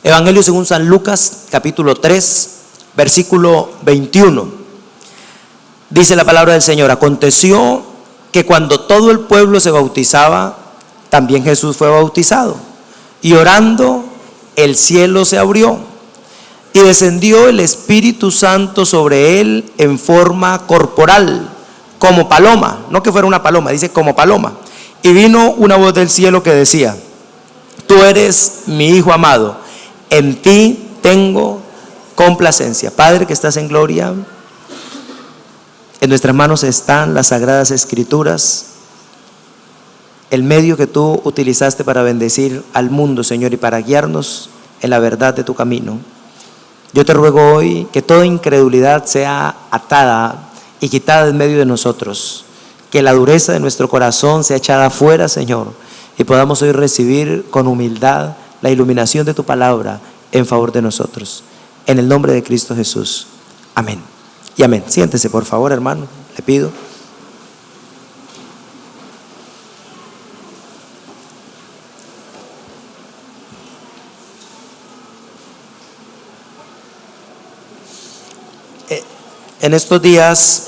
Evangelio según San Lucas, capítulo 3, versículo 21. Dice la palabra del Señor: aconteció que cuando todo el pueblo se bautizaba, también Jesús fue bautizado. Y orando, el cielo se abrió, y descendió el Espíritu Santo sobre él en forma corporal, como paloma. No que fuera una paloma, dice como paloma. Y vino una voz del cielo que decía: tú eres mi Hijo amado, en ti tengo complacencia. Padre que estás en gloria, en nuestras manos están las sagradas escrituras, el medio que tú utilizaste para bendecir al mundo, Señor, y para guiarnos en la verdad de tu camino. Yo te ruego hoy que toda incredulidad sea atada y quitada de en medio de nosotros, que la dureza de nuestro corazón sea echada afuera, Señor, y podamos hoy recibir con humildad la iluminación de tu palabra en favor de nosotros. En el nombre de Cristo Jesús. Amén y amén. Siéntese, por favor, hermano, le pido. En estos días,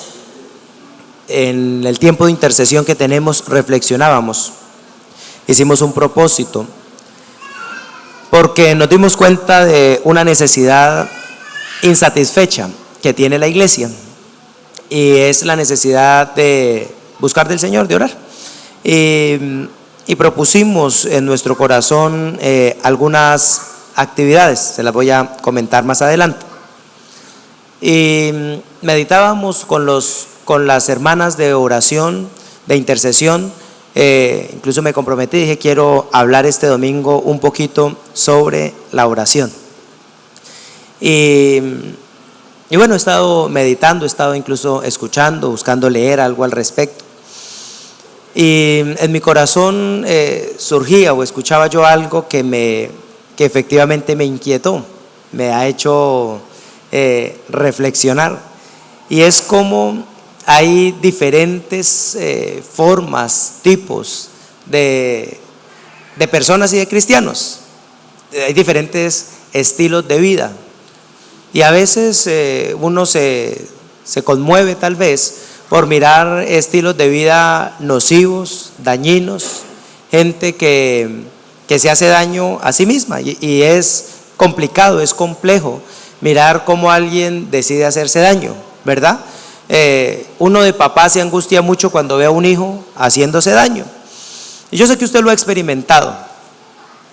en el tiempo de intercesión que tenemos, reflexionábamos, hicimos un propósito, porque nos dimos cuenta de una necesidad insatisfecha que tiene la iglesia, y es la necesidad de buscar del Señor, de orar. Y propusimos en nuestro corazón algunas actividades, se las voy a comentar más adelante. Y meditábamos con las hermanas de oración, de intercesión. Incluso me comprometí, dije: quiero hablar este domingo un poquito sobre la oración. Y bueno, he estado meditando, he estado incluso escuchando, buscando leer algo al respecto. Y en mi corazón surgía o escuchaba yo algo que efectivamente me inquietó, me ha hecho reflexionar, y es como hay diferentes formas, tipos de personas y de cristianos. Hay diferentes estilos de vida, y a veces uno se conmueve tal vez por mirar estilos de vida nocivos, dañinos, gente que se hace daño a sí misma, y es complicado, es complejo mirar cómo alguien decide hacerse daño, ¿verdad? Uno de papá se angustia mucho cuando ve a un hijo haciéndose daño. Y yo sé que usted lo ha experimentado.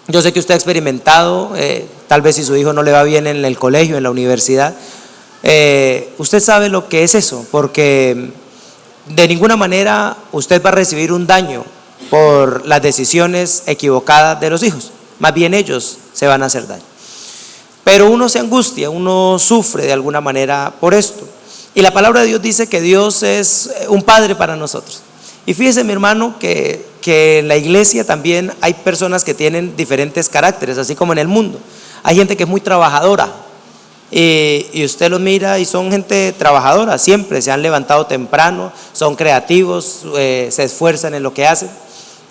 Yo sé que usted ha experimentado, tal vez si su hijo no le va bien en el colegio, en la universidad, usted sabe lo que es eso, porque de ninguna manera usted va a recibir un daño por las decisiones equivocadas de los hijos. Más bien ellos se van a hacer daño. Pero uno se angustia, uno sufre de alguna manera por esto. Y la palabra de Dios dice que Dios es un padre para nosotros. Y fíjese, mi hermano, que en la iglesia también hay personas que tienen diferentes caracteres, así como en el mundo. Hay gente que es muy trabajadora, y usted los mira y son gente trabajadora, siempre se han levantado temprano, son creativos, se esfuerzan en lo que hacen.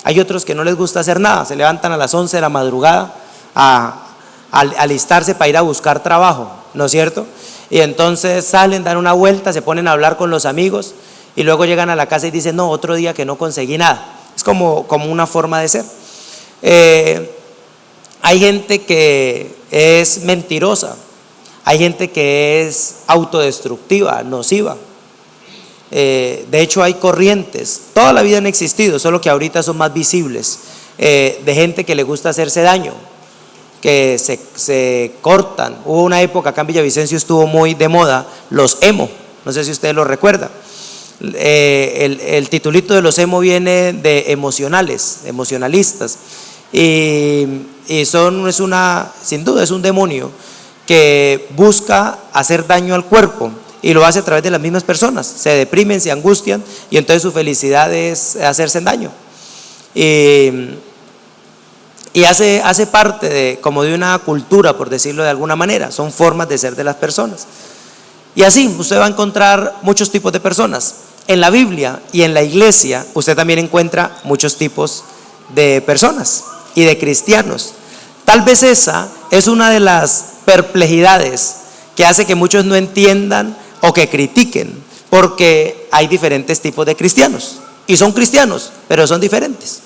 Hay otros que no les gusta hacer nada, se levantan a las 11 de la madrugada a alistarse para ir a buscar trabajo, ¿no es cierto? Y entonces salen, dan una vuelta, se ponen a hablar con los amigos, y luego llegan a la casa y dicen: no, otro día que no conseguí nada. Es como una forma de ser. Hay gente que es mentirosa, hay gente que es autodestructiva, nociva. De hecho, hay corrientes, toda la vida han existido, solo que ahorita son más visibles, de gente que le gusta hacerse daño, que se cortan. Hubo una época acá en Villavicencio, estuvo muy de moda los emo, no sé si ustedes lo recuerdan. El titulito de los emo viene de emocionales, emocionalistas, y sin duda es un demonio que busca hacer daño al cuerpo, y lo hace a través de las mismas personas. Se deprimen, se angustian, y entonces su felicidad es hacerse daño. Y hace parte como de una cultura, por decirlo de alguna manera. Son formas de ser de las personas. Y así usted va a encontrar muchos tipos de personas. En la Biblia y en la iglesia usted también encuentra muchos tipos de personas y de cristianos. Tal vez esa es una de las perplejidades que hace que muchos no entiendan o que critiquen, porque hay diferentes tipos de cristianos y son cristianos, pero son diferentes.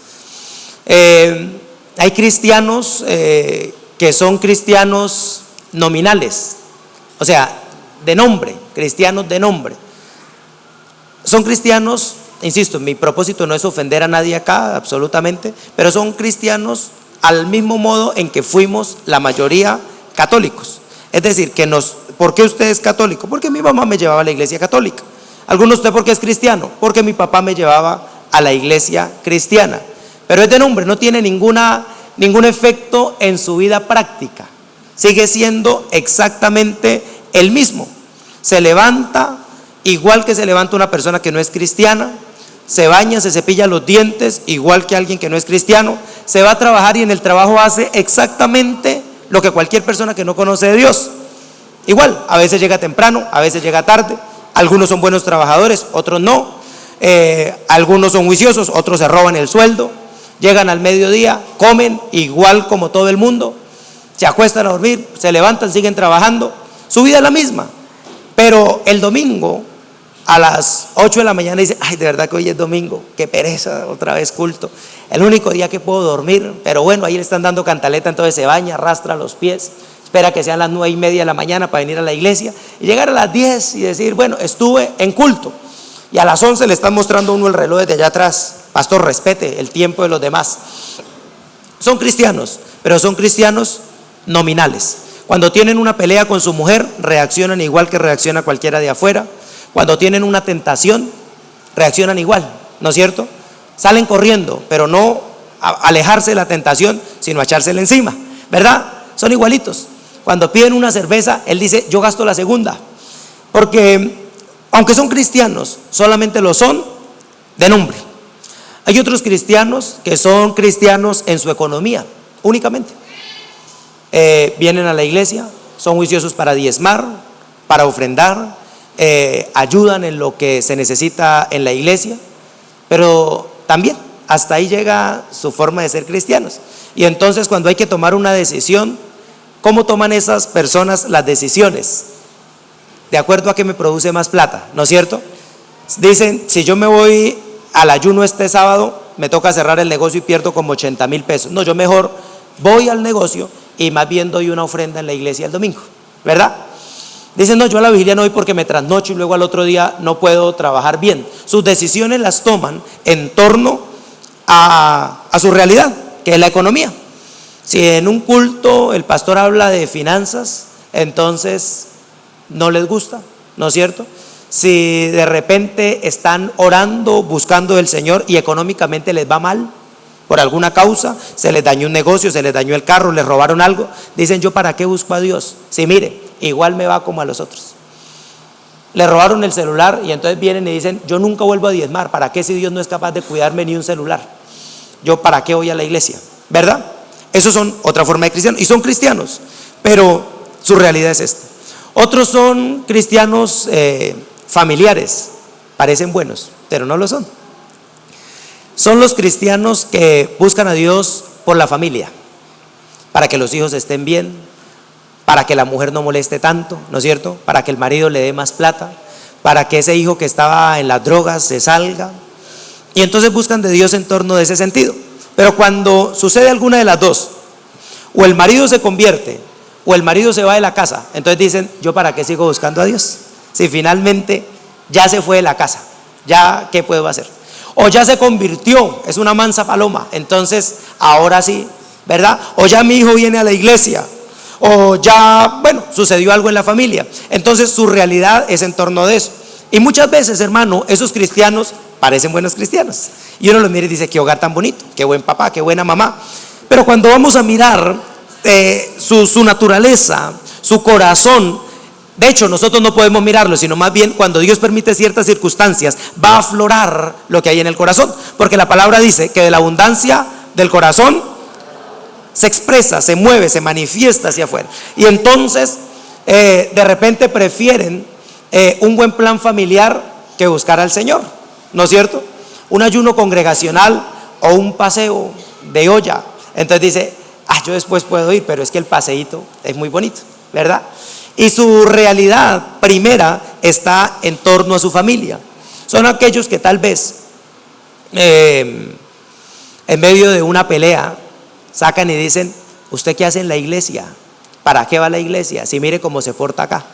Hay cristianos que son cristianos nominales, o sea, de nombre, cristianos de nombre. Son cristianos, insisto, mi propósito no es ofender a nadie acá, absolutamente, pero son cristianos al mismo modo en que fuimos la mayoría católicos. Es decir, ¿por qué usted es católico? Porque mi mamá me llevaba a la iglesia católica. ¿Alguno de usted por qué es cristiano? Porque mi papá me llevaba a la iglesia cristiana. Pero es de nombre, no tiene ningún efecto en su vida práctica. Sigue siendo exactamente el mismo. Se levanta igual que se levanta una persona que no es cristiana, se baña, se cepilla los dientes igual que alguien que no es cristiano, se va a trabajar y en el trabajo hace exactamente lo que cualquier persona que no conoce de Dios. Igual, a veces llega temprano, a veces llega tarde, algunos son buenos trabajadores, otros no, algunos son juiciosos, otros se roban el sueldo, llegan al mediodía, comen igual como todo el mundo, se acuestan a dormir, se levantan, siguen trabajando, su vida es la misma. Pero el domingo a las 8 de la mañana dice: ay, de verdad que hoy es domingo, qué pereza, otra vez culto, el único día que puedo dormir, pero bueno, ahí le están dando cantaleta, entonces se baña, arrastra los pies, espera que sean las 9:30 de la mañana para venir a la iglesia y llegar a las 10 y decir: bueno, estuve en culto. Y a las 11 le están mostrando a uno el reloj desde allá atrás: pastor, respete el tiempo de los demás. Son cristianos, pero son cristianos nominales. Cuando tienen una pelea con su mujer, reaccionan igual que reacciona cualquiera de afuera. Cuando tienen una tentación, reaccionan igual, ¿no es cierto? Salen corriendo, pero no a alejarse de la tentación, sino a echársela encima, ¿verdad? Son igualitos. Cuando piden una cerveza, él dice: yo gasto la segunda. Porque aunque son cristianos, solamente lo son de nombre. Hay otros cristianos que son cristianos en su economía, únicamente. Vienen a la iglesia, son juiciosos para diezmar, para ofrendar, ayudan en lo que se necesita en la iglesia, pero también hasta ahí llega su forma de ser cristianos. Y entonces, cuando hay que tomar una decisión, ¿cómo toman esas personas las decisiones? De acuerdo a que me produce más plata, ¿no es cierto? Dicen: si yo me voy al ayuno este sábado, me toca cerrar el negocio y pierdo como 80,000 pesos. No, yo mejor voy al negocio y más bien doy una ofrenda en la iglesia el domingo, ¿verdad? Dicen: no, yo a la vigilia no voy porque me trasnocho y luego al otro día no puedo trabajar bien. Sus decisiones las toman en torno a su realidad, que es la economía. Si en un culto el pastor habla de finanzas, entonces no les gusta, ¿no es cierto? Si de repente están orando, buscando del Señor y económicamente les va mal, por alguna causa, se les dañó un negocio, se les dañó el carro, les robaron algo, dicen: yo para qué busco a Dios, si mire, igual me va como a los otros. Le robaron el celular y entonces vienen y dicen: yo nunca vuelvo a diezmar, ¿para qué si Dios no es capaz de cuidarme ni un celular? Yo para qué voy a la iglesia, ¿verdad? Esos son otra forma de cristianos, y son cristianos, pero su realidad es esta. Otros son cristianos familiares, parecen buenos, pero no lo son. Son los cristianos que buscan a Dios por la familia, para que los hijos estén bien, para que la mujer no moleste tanto, ¿no es cierto? Para que el marido le dé más plata, para que ese hijo que estaba en las drogas se salga. Y entonces buscan de Dios en torno de ese sentido. Pero cuando sucede alguna de las dos, o el marido se convierte o el marido se va de la casa, entonces dicen: yo para qué sigo buscando a Dios, si finalmente ya se fue de la casa, ya qué puedo hacer. O ya se convirtió, es una mansa paloma, entonces ahora sí, ¿verdad? O ya mi hijo viene a la iglesia, o ya, bueno, sucedió algo en la familia. Entonces su realidad es en torno de eso. Y muchas veces, hermano, esos cristianos parecen buenos cristianos, y uno los mira y dice: qué hogar tan bonito, qué buen papá, qué buena mamá. Pero cuando vamos a mirar su naturaleza, su corazón, de hecho nosotros no podemos mirarlo, sino más bien cuando Dios permite ciertas circunstancias, va a aflorar lo que hay en el corazón, porque la palabra dice que de la abundancia del corazón se expresa, se mueve, se manifiesta hacia afuera. Y entonces de repente prefieren un buen plan familiar que buscar al Señor, ¿no es cierto? Un ayuno congregacional o un paseo de olla. Entonces dice: ay, yo después puedo ir, pero es que el paseíto es muy bonito, ¿verdad? Y su realidad primera está en torno a su familia. Son aquellos que tal vez en medio de una pelea sacan y dicen: ¿usted qué hace en la iglesia? ¿Para qué va a la iglesia? Si mire cómo se porta acá.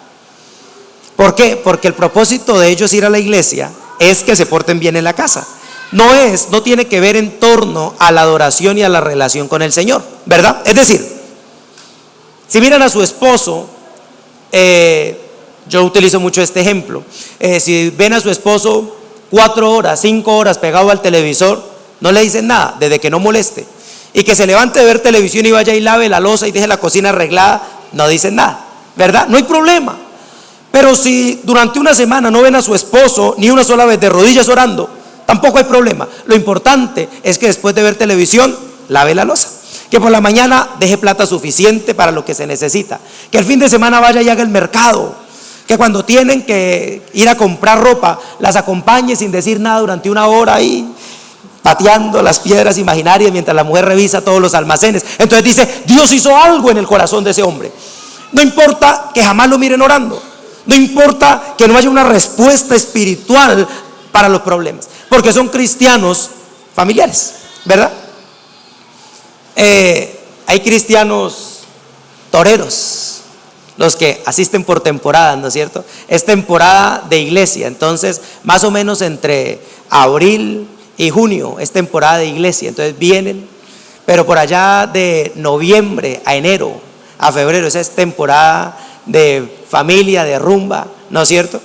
¿Por qué? Porque el propósito de ellos ir a la iglesia es que se porten bien en la casa. No tiene que ver en torno a la adoración y a la relación con el Señor, ¿verdad? Es decir, si miran a su esposo, yo utilizo mucho este ejemplo, si ven a su esposo 4 horas, 5 horas pegado al televisor, no le dicen nada, desde que no moleste. Y que se levante de ver televisión y vaya y lave la loza y deje la cocina arreglada, no dicen nada, ¿verdad? No hay problema. Pero si durante una semana no ven a su esposo ni una sola vez de rodillas orando, tampoco hay problema. Lo importante es que después de ver televisión lave la loza, que por la mañana deje plata suficiente para lo que se necesita, que el fin de semana vaya y haga el mercado, que cuando tienen que ir a comprar ropa las acompañe sin decir nada durante 1 hora ahí pateando las piedras imaginarias mientras la mujer revisa todos los almacenes. Entonces dice: Dios hizo algo en el corazón de ese hombre. No importa que jamás lo miren orando, no importa que no haya una respuesta espiritual para los problemas, porque son cristianos familiares, ¿verdad? Hay cristianos toreros, los que asisten por temporada, ¿no es cierto? Es temporada de iglesia, entonces más o menos entre abril y junio es temporada de iglesia, entonces vienen, pero por allá de noviembre a enero, a febrero, esa es temporada de familia, de rumba, ¿no es cierto?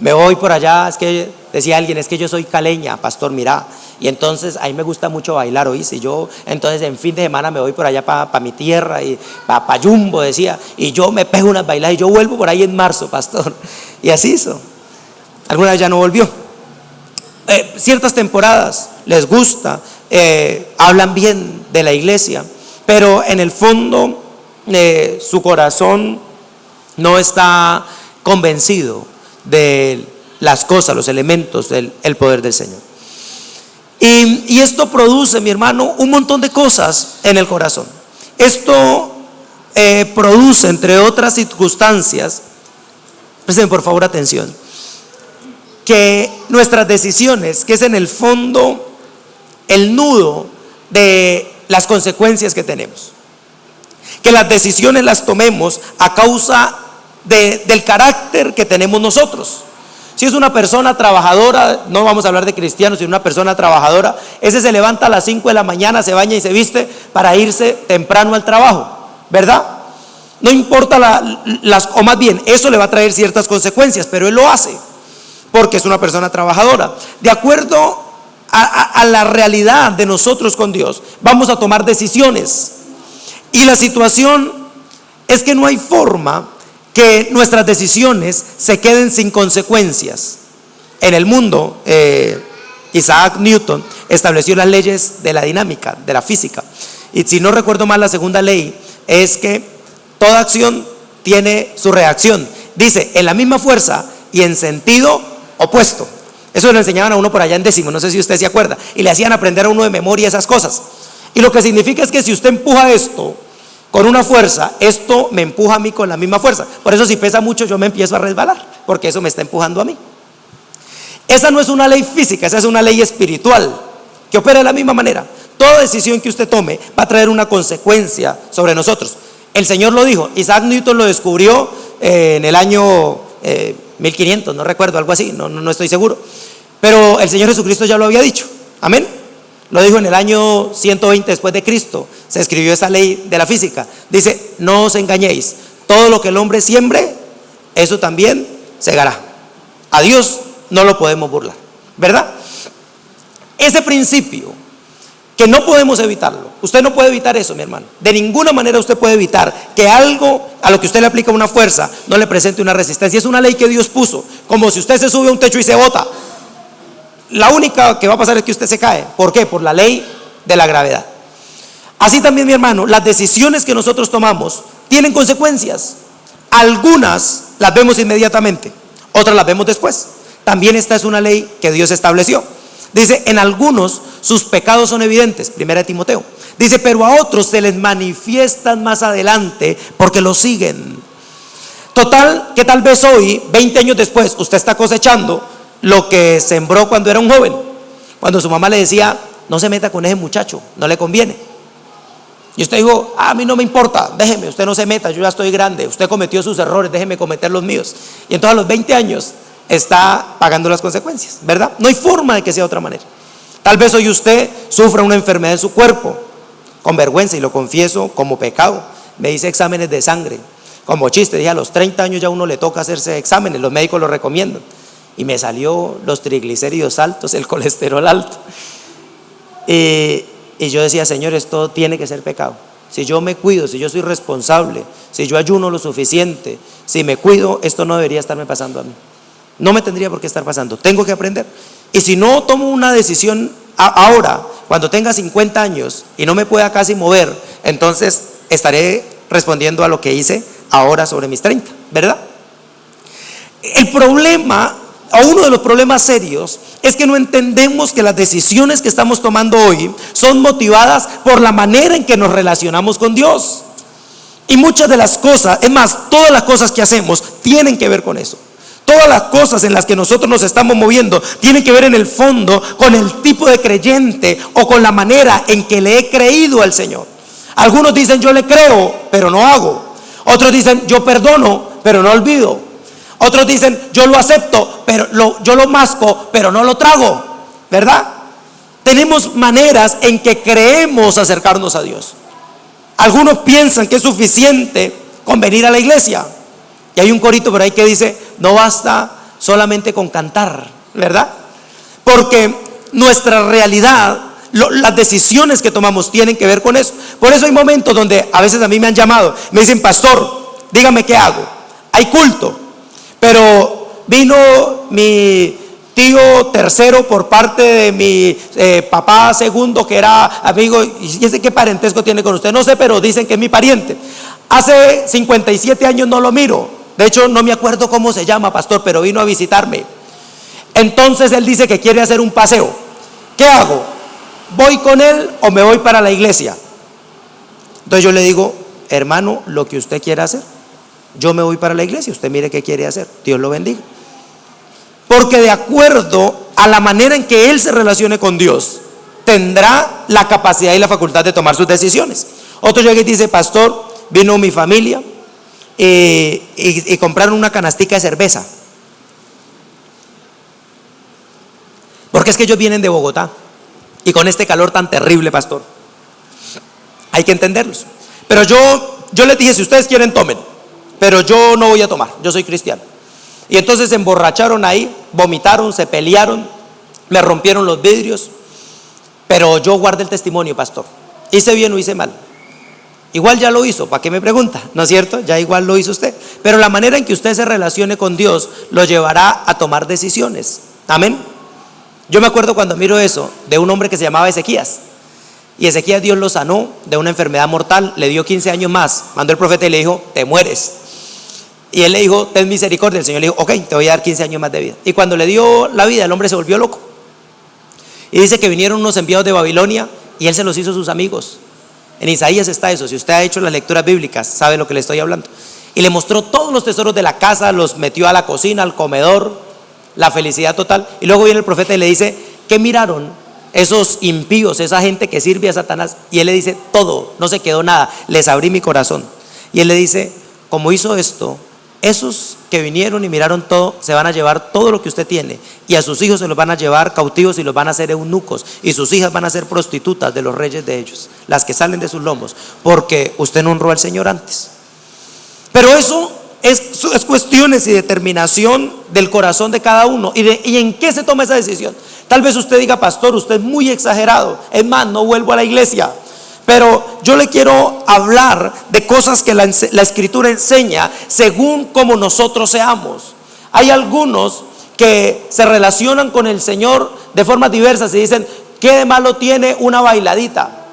Me voy por allá, es que decía alguien: es que yo soy caleña, pastor, mira, y entonces a mí me gusta mucho bailar, ¿oíste? Y yo entonces en fin de semana me voy por allá para mi tierra, y para Yumbo, decía, y yo me pego unas bailadas y yo vuelvo por ahí en marzo, pastor. Y así hizo. Alguna vez ya no volvió. Ciertas temporadas les gusta, hablan bien de la iglesia, pero en el fondo su corazón no está convencido de las cosas, los elementos del poder del Señor. Y esto produce, mi hermano, un montón de cosas en el corazón. Esto produce, entre otras circunstancias, presten por favor atención, que nuestras decisiones, que es en el fondo el nudo de las consecuencias que tenemos, que las decisiones las tomemos a causa del carácter que tenemos nosotros. Si es una persona trabajadora, no vamos a hablar de cristianos, sino una persona trabajadora, ese se levanta a las 5 de la mañana, se baña y se viste para irse temprano al trabajo, ¿verdad? No importa o más bien, eso le va a traer ciertas consecuencias, pero él lo hace porque es una persona trabajadora. De acuerdo a la realidad de nosotros con Dios, vamos a tomar decisiones. Y la situación es que no hay forma que nuestras decisiones se queden sin consecuencias. En el mundo, Isaac Newton estableció las leyes de la dinámica, de la física. Y si no recuerdo mal, la segunda ley es que toda acción tiene su reacción. Dice, en la misma fuerza y en sentido opuesto. Eso lo enseñaban a uno por allá en décimo, no sé si usted se acuerda. Y le hacían aprender a uno de memoria esas cosas. Y lo que significa es que si usted empuja esto con una fuerza, esto me empuja a mí con la misma fuerza. Por eso si pesa mucho yo me empiezo a resbalar, porque eso me está empujando a mí. Esa no es una ley física, esa es una ley espiritual que opera de la misma manera. Toda decisión que usted tome va a traer una consecuencia sobre nosotros. El Señor lo dijo, Isaac Newton lo descubrió en el año 1500, no recuerdo, algo así, no estoy seguro. Pero el Señor Jesucristo ya lo había dicho, amén. Lo dijo en el año 120 después de Cristo, se escribió esa ley de la física. Dice, no os engañéis, todo lo que el hombre siembre, eso también segará. A Dios no lo podemos burlar, ¿verdad? Ese principio, que no podemos evitarlo, usted no puede evitar eso, mi hermano. De ninguna manera usted puede evitar que algo a lo que usted le aplica una fuerza no le presente una resistencia. Es una ley que Dios puso, como si usted se sube a un techo y se bota. La única que va a pasar es que usted se cae. ¿Por qué? Por la ley de la gravedad. Así también, mi hermano, las decisiones que nosotros tomamos tienen consecuencias. Algunas las vemos inmediatamente, otras las vemos después. También esta es una ley que Dios estableció. Dice, en algunos sus pecados son evidentes, 1 Timoteo. Dice, pero a otros se les manifiestan más adelante porque los siguen. Total, que tal vez hoy, 20 años después, usted está cosechando lo que sembró cuando era un joven. Cuando su mamá le decía, no se meta con ese muchacho, no le conviene. Y usted dijo, a mí no me importa, déjeme, usted no se meta, yo ya estoy grande, usted cometió sus errores, déjeme cometer los míos. Y entonces a los 20 años está pagando las consecuencias, ¿verdad? No hay forma de que sea de otra manera. Tal vez hoy usted sufra una enfermedad en su cuerpo, con vergüenza, y lo confieso como pecado. Me hice exámenes de sangre, como chiste, dije, a los 30 años ya uno le toca hacerse exámenes, los médicos lo recomiendan. Y me salió los triglicéridos altos, el colesterol alto. Y yo decía, Señor, esto tiene que ser pecado. Si yo me cuido, si yo soy responsable, si yo ayuno lo suficiente, si me cuido, esto no debería estarme pasando a mí. No me tendría por qué estar pasando, tengo que aprender. Y si no tomo una decisión ahora, cuando tenga 50 años y no me pueda casi mover, entonces estaré respondiendo a lo que hice ahora sobre mis 30, ¿verdad? El problema, o uno de los problemas serios, es que no entendemos que las decisiones que estamos tomando hoy son motivadas por la manera en que nos relacionamos con Dios. Y muchas de las cosas, es más, todas las cosas que hacemos tienen que ver con eso. Todas las cosas en las que nosotros nos estamos moviendo tienen que ver en el fondo con el tipo de creyente o con la manera en que le he creído al Señor. Algunos dicen, yo le creo, pero no hago. Otros dicen, yo perdono, pero no olvido. Otros dicen, yo lo acepto, pero yo lo masco, pero no lo trago, ¿verdad? Tenemos maneras en que creemos acercarnos a Dios. Algunos piensan que es suficiente con venir a la iglesia. Y hay un corito por ahí que dice, no basta solamente con cantar, ¿verdad? Porque nuestra realidad, las decisiones que tomamos tienen que ver con eso. Por eso hay momentos donde a veces a mí me han llamado, me dicen, pastor, dígame qué hago. Hay culto, pero vino mi tío tercero por parte de mi papá segundo, que era amigo, y ese qué parentesco tiene con usted, no sé, pero dicen que es mi pariente. Hace 57 años no lo miro. De hecho, no me acuerdo cómo se llama, pastor, pero vino a visitarme. Entonces él dice que quiere hacer un paseo. ¿Qué hago? ¿Voy con él o me voy para la iglesia? Entonces yo le digo, hermano, lo que usted quiera hacer. Yo me voy para la iglesia, usted mire qué quiere hacer. Dios lo bendiga. Porque de acuerdo a la manera en que él se relacione con Dios, tendrá la capacidad y la facultad de tomar sus decisiones. Otro llega y dice, pastor, vino mi familia y compraron una canastica de cerveza, porque es que ellos vienen de Bogotá y con este calor tan terrible, pastor, hay que entenderlos. Pero yo les dije, si ustedes quieren tomen, pero yo no voy a tomar, yo soy cristiano. Y entonces se emborracharon ahí, vomitaron, se pelearon, me rompieron los vidrios, pero yo guardé el testimonio, pastor. Hice bien o hice mal. Igual ya lo hizo, ¿para qué me pregunta? ¿No es cierto? Ya igual lo hizo usted. Pero la manera en que usted se relacione con Dios lo llevará a tomar decisiones. Amén. Yo me acuerdo cuando miro eso de un hombre que se llamaba Ezequías. Y Ezequías, Dios lo sanó de una enfermedad mortal, le dio 15 años más. Mandó el profeta y le dijo, te mueres. Y él le dijo, ten misericordia. El Señor le dijo, ok, te voy a dar 15 años más de vida. Y cuando le dio la vida, el hombre se volvió loco. Y dice que vinieron unos enviados de Babilonia y él se los hizo sus amigos. En Isaías está eso, si usted ha hecho las lecturas bíblicas, sabe lo que le estoy hablando. Y le mostró todos los tesoros de la casa, los metió a la cocina, al comedor, la felicidad total. Y luego viene el profeta y le dice, ¿qué miraron esos impíos, esa gente que sirve a Satanás? Y él le dice, todo, no se quedó nada, les abrí mi corazón. Y él le dice, como hizo esto, esos que vinieron y miraron todo, se van a llevar todo lo que usted tiene, y a sus hijos se los van a llevar cautivos y los van a hacer eunucos, y sus hijas van a ser prostitutas de los reyes de ellos, las que salen de sus lomos, porque usted no honró al Señor antes. Pero eso es cuestiones y determinación del corazón de cada uno, y en qué se toma esa decisión. Tal vez usted diga, pastor, usted es muy exagerado, es más, no vuelvo a la iglesia. Pero yo le quiero hablar de cosas que la Escritura enseña según como nosotros seamos. Hay algunos que se relacionan con el Señor de formas diversas y dicen, ¿qué de malo tiene una bailadita?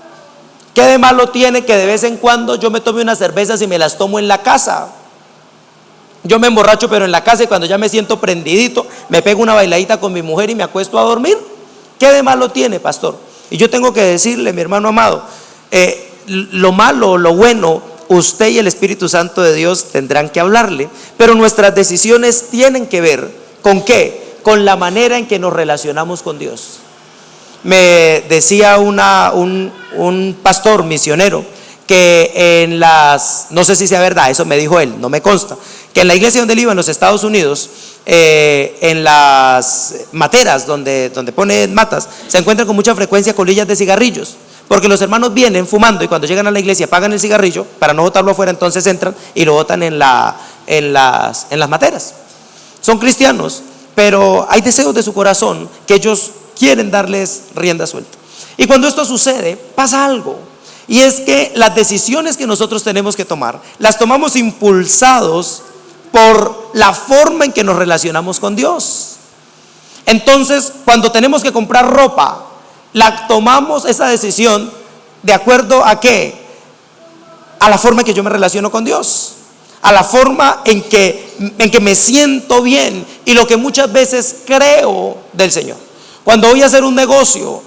¿Qué de malo tiene que de vez en cuando yo me tome unas cervezas y me las tomo en la casa? Yo me emborracho pero en la casa, y cuando ya me siento prendidito me pego una bailadita con mi mujer y me acuesto a dormir. ¿qué de malo tiene, pastor? Y yo tengo que decirle, mi hermano amado, lo malo, lo bueno, usted y el Espíritu Santo de Dios tendrán que hablarle, pero nuestras decisiones tienen que ver ¿con qué? Con la manera en que nos relacionamos con Dios. Me decía un pastor misionero que no sé si sea verdad, eso me dijo él, no me consta, que en la iglesia donde él iba en los Estados Unidos, en las materas donde ponen matas, se encuentran con mucha frecuencia colillas de cigarrillos, porque los hermanos vienen fumando y cuando llegan a la iglesia apagan el cigarrillo para no botarlo afuera, entonces entran y lo botan en las materas. Son cristianos, pero hay deseos de su corazón que ellos quieren darles rienda suelta. Y cuando esto sucede, pasa algo, y es que las decisiones que nosotros tenemos que tomar, las tomamos impulsados por la forma en que nos relacionamos con Dios. Entonces, cuando tenemos que comprar ropa, la tomamos esa decisión de acuerdo a ¿qué? A la forma en que yo me relaciono con Dios, a la forma en que me siento bien y lo que muchas veces creo del Señor. Cuando voy a hacer un negocio,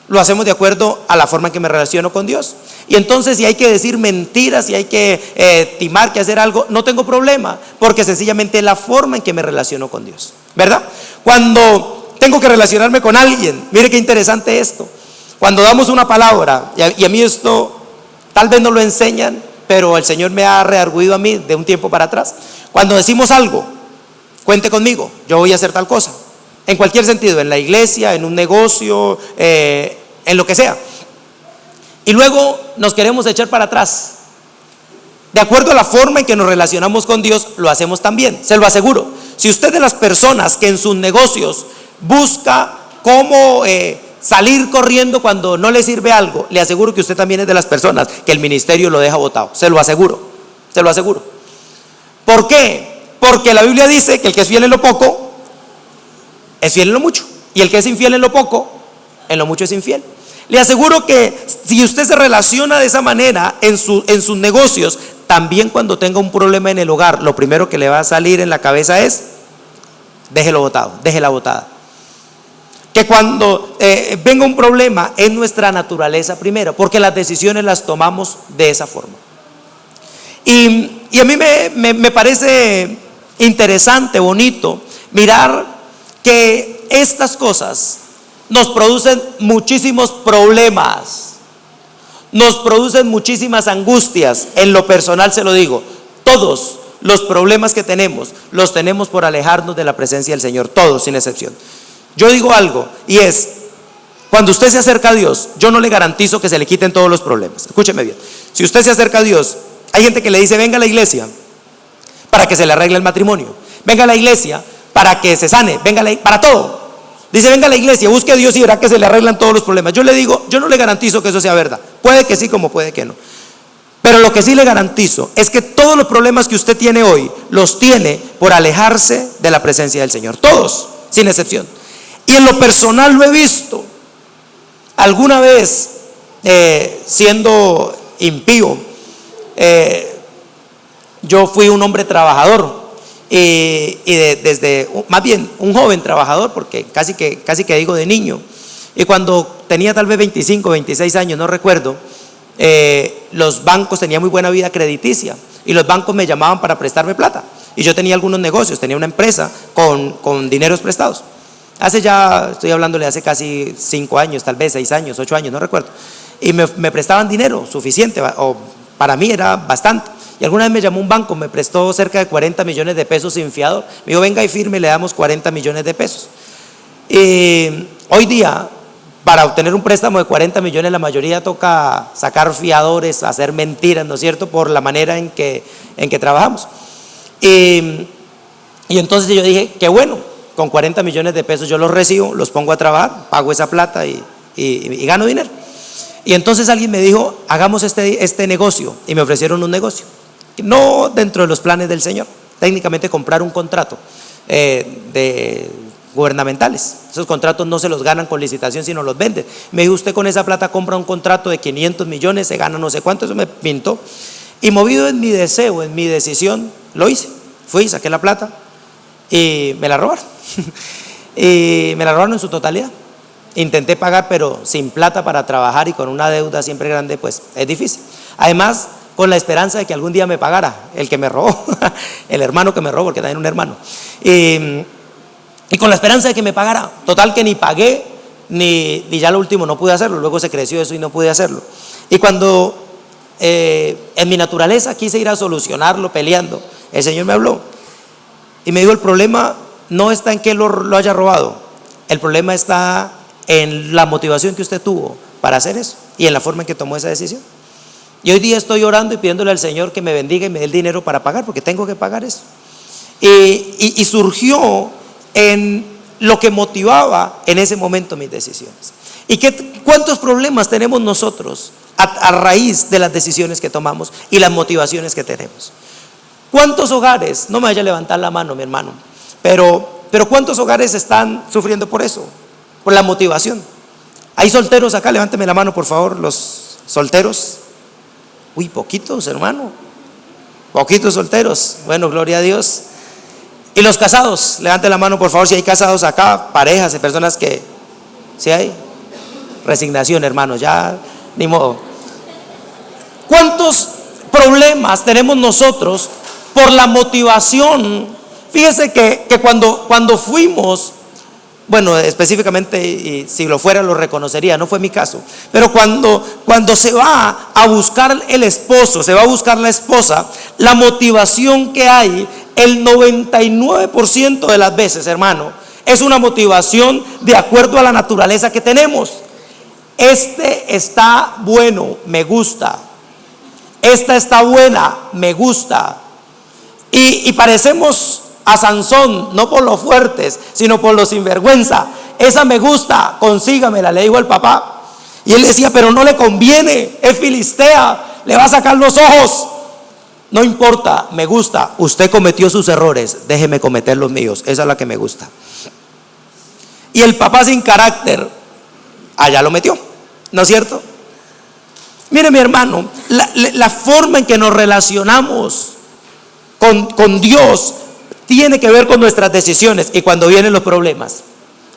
lo hacemos de acuerdo a la forma en que me relaciono con Dios. Y entonces si hay que decir mentiras, si hay que timar, que hacer algo, no tengo problema, porque sencillamente es la forma en que me relaciono con Dios, ¿verdad? Cuando tengo que relacionarme con alguien, mire qué interesante esto. Cuando damos una palabra, y a mí esto tal vez no lo enseñan, pero el Señor me ha redarguido a mí de un tiempo para atrás. Cuando decimos algo, cuente conmigo, yo voy a hacer tal cosa. En cualquier sentido, en la iglesia, en un negocio, en lo que sea. Y luego nos queremos echar para atrás. De acuerdo a la forma en que nos relacionamos con Dios, lo hacemos también, se lo aseguro. Si usted es de las personas que en sus negocios busca cómo salir corriendo cuando no le sirve algo, le aseguro que usted también es de las personas que el ministerio lo deja botado, se lo aseguro, se lo aseguro. ¿Por qué? Porque la Biblia dice que el que es fiel en lo poco es fiel en lo mucho, y el que es infiel en lo poco, en lo mucho es infiel. Le aseguro que si usted se relaciona de esa manera en sus negocios, también cuando tenga un problema en el hogar, lo primero que le va a salir en la cabeza es: déjelo botado, déjela botada. Que cuando venga un problema, es nuestra naturaleza primero, porque las decisiones las tomamos de esa forma. Y a mí me parece interesante, bonito mirar que estas cosas nos producen muchísimos problemas, nos producen muchísimas angustias. En lo personal se lo digo, todos los problemas que tenemos los tenemos por alejarnos de la presencia del Señor, todos sin excepción. Yo digo algo, y es: cuando usted se acerca a Dios, yo no le garantizo que se le quiten todos los problemas. Escúcheme bien, si usted se acerca a Dios, hay gente que le dice: venga a la iglesia para que se le arregle el matrimonio, venga a la iglesia para que se sane, venga para todo. Dice: venga a la iglesia, busque a Dios y verá que se le arreglan todos los problemas. Yo le digo, yo no le garantizo que eso sea verdad. Puede que sí, como puede que no. Pero lo que sí le garantizo es que todos los problemas que usted tiene hoy, los tiene por alejarse de la presencia del Señor. Todos, sin excepción. Y en lo personal lo he visto. Alguna vez, siendo impío, yo fui un hombre trabajador. Desde más bien un joven trabajador, porque casi que digo de niño. Y cuando tenía tal vez 25, 26 años, no recuerdo, los bancos, tenía muy buena vida crediticia y los bancos me llamaban para prestarme plata. Y yo tenía algunos negocios, tenía una empresa con dineros prestados. Estoy hablándole hace casi 5 años, tal vez 6 años, 8 años, no recuerdo. Y me prestaban dinero suficiente, o para mí era bastante. Y alguna vez me llamó un banco, me prestó cerca de 40 millones de pesos sin fiador. Me dijo: venga y firme, le damos 40 millones de pesos. Y hoy día, para obtener un préstamo de 40 millones, la mayoría toca sacar fiadores, hacer mentiras, ¿no es cierto?, por la manera en que trabajamos. Y entonces yo dije: qué bueno, con 40 millones de pesos yo los recibo, los pongo a trabajar, pago esa plata y gano dinero. Y entonces alguien me dijo: hagamos este negocio, y me ofrecieron un negocio. No dentro de los planes del Señor, técnicamente comprar un contrato de gubernamentales. Esos contratos no se los ganan con licitación, sino los venden. Me dijo: usted con esa plata compra un contrato de 500 millones, se gana no sé cuánto. Eso me pintó. Y movido en mi deseo, en mi decisión, lo hice. Fui, saqué la plata y me la robaron. Y me la robaron en su totalidad. intenté pagar, pero sin plata para trabajar y con una deuda siempre grande, pues es difícil. Además, con la esperanza de que algún día me pagara el que me robó, el hermano que me robó, porque también un hermano. Y con la esperanza de que me pagara. Total que ni pagué, ni ya lo último no pude hacerlo. Luego se creció eso y no pude hacerlo. Y cuando en mi naturaleza quise ir a solucionarlo peleando, el Señor me habló y me dijo: el problema no está en que lo haya robado, el problema está en la motivación que usted tuvo para hacer eso y en la forma en que tomó esa decisión. Y hoy día estoy orando y pidiéndole al Señor que me bendiga y me dé el dinero para pagar, porque tengo que pagar eso. Y surgió en lo que motivaba en ese momento mis decisiones. ¿Y cuántos problemas tenemos nosotros a raíz de las decisiones que tomamos y las motivaciones que tenemos? ¿Cuántos hogares, no me vaya a levantar la mano mi hermano, pero cuántos hogares están sufriendo por eso, por la motivación? ¿Hay solteros acá? Levánteme la mano por favor, los solteros. Uy, poquitos, hermano, poquitos solteros. Bueno, gloria a Dios. Y los casados, levanten la mano por favor si hay casados acá, parejas de personas que, ¿sí hay? Resignación, hermanos, ya ni modo. ¿Cuántos problemas tenemos nosotros por la motivación? Fíjese que cuando fuimos, bueno, específicamente, y si lo fuera lo reconocería, no fue mi caso, pero cuando se va a buscar el esposo, se va a buscar la esposa, la motivación que hay, el 99% de las veces, hermano, es una motivación de acuerdo a la naturaleza que tenemos. Este está bueno, me gusta. Esta está buena, me gusta. Y parecemos a Sansón, no por los fuertes, sino por los sinvergüenza. Esa me gusta, consígamela, le dijo el papá. Y él decía: pero no le conviene, es filistea, le va a sacar los ojos. No importa, me gusta. Usted cometió sus errores, déjeme cometer los míos. Esa es la que me gusta. Y el papá sin carácter, allá lo metió, ¿no es cierto? Mire mi hermano, la forma en que nos relacionamos con Dios tiene que ver con nuestras decisiones y cuando vienen los problemas.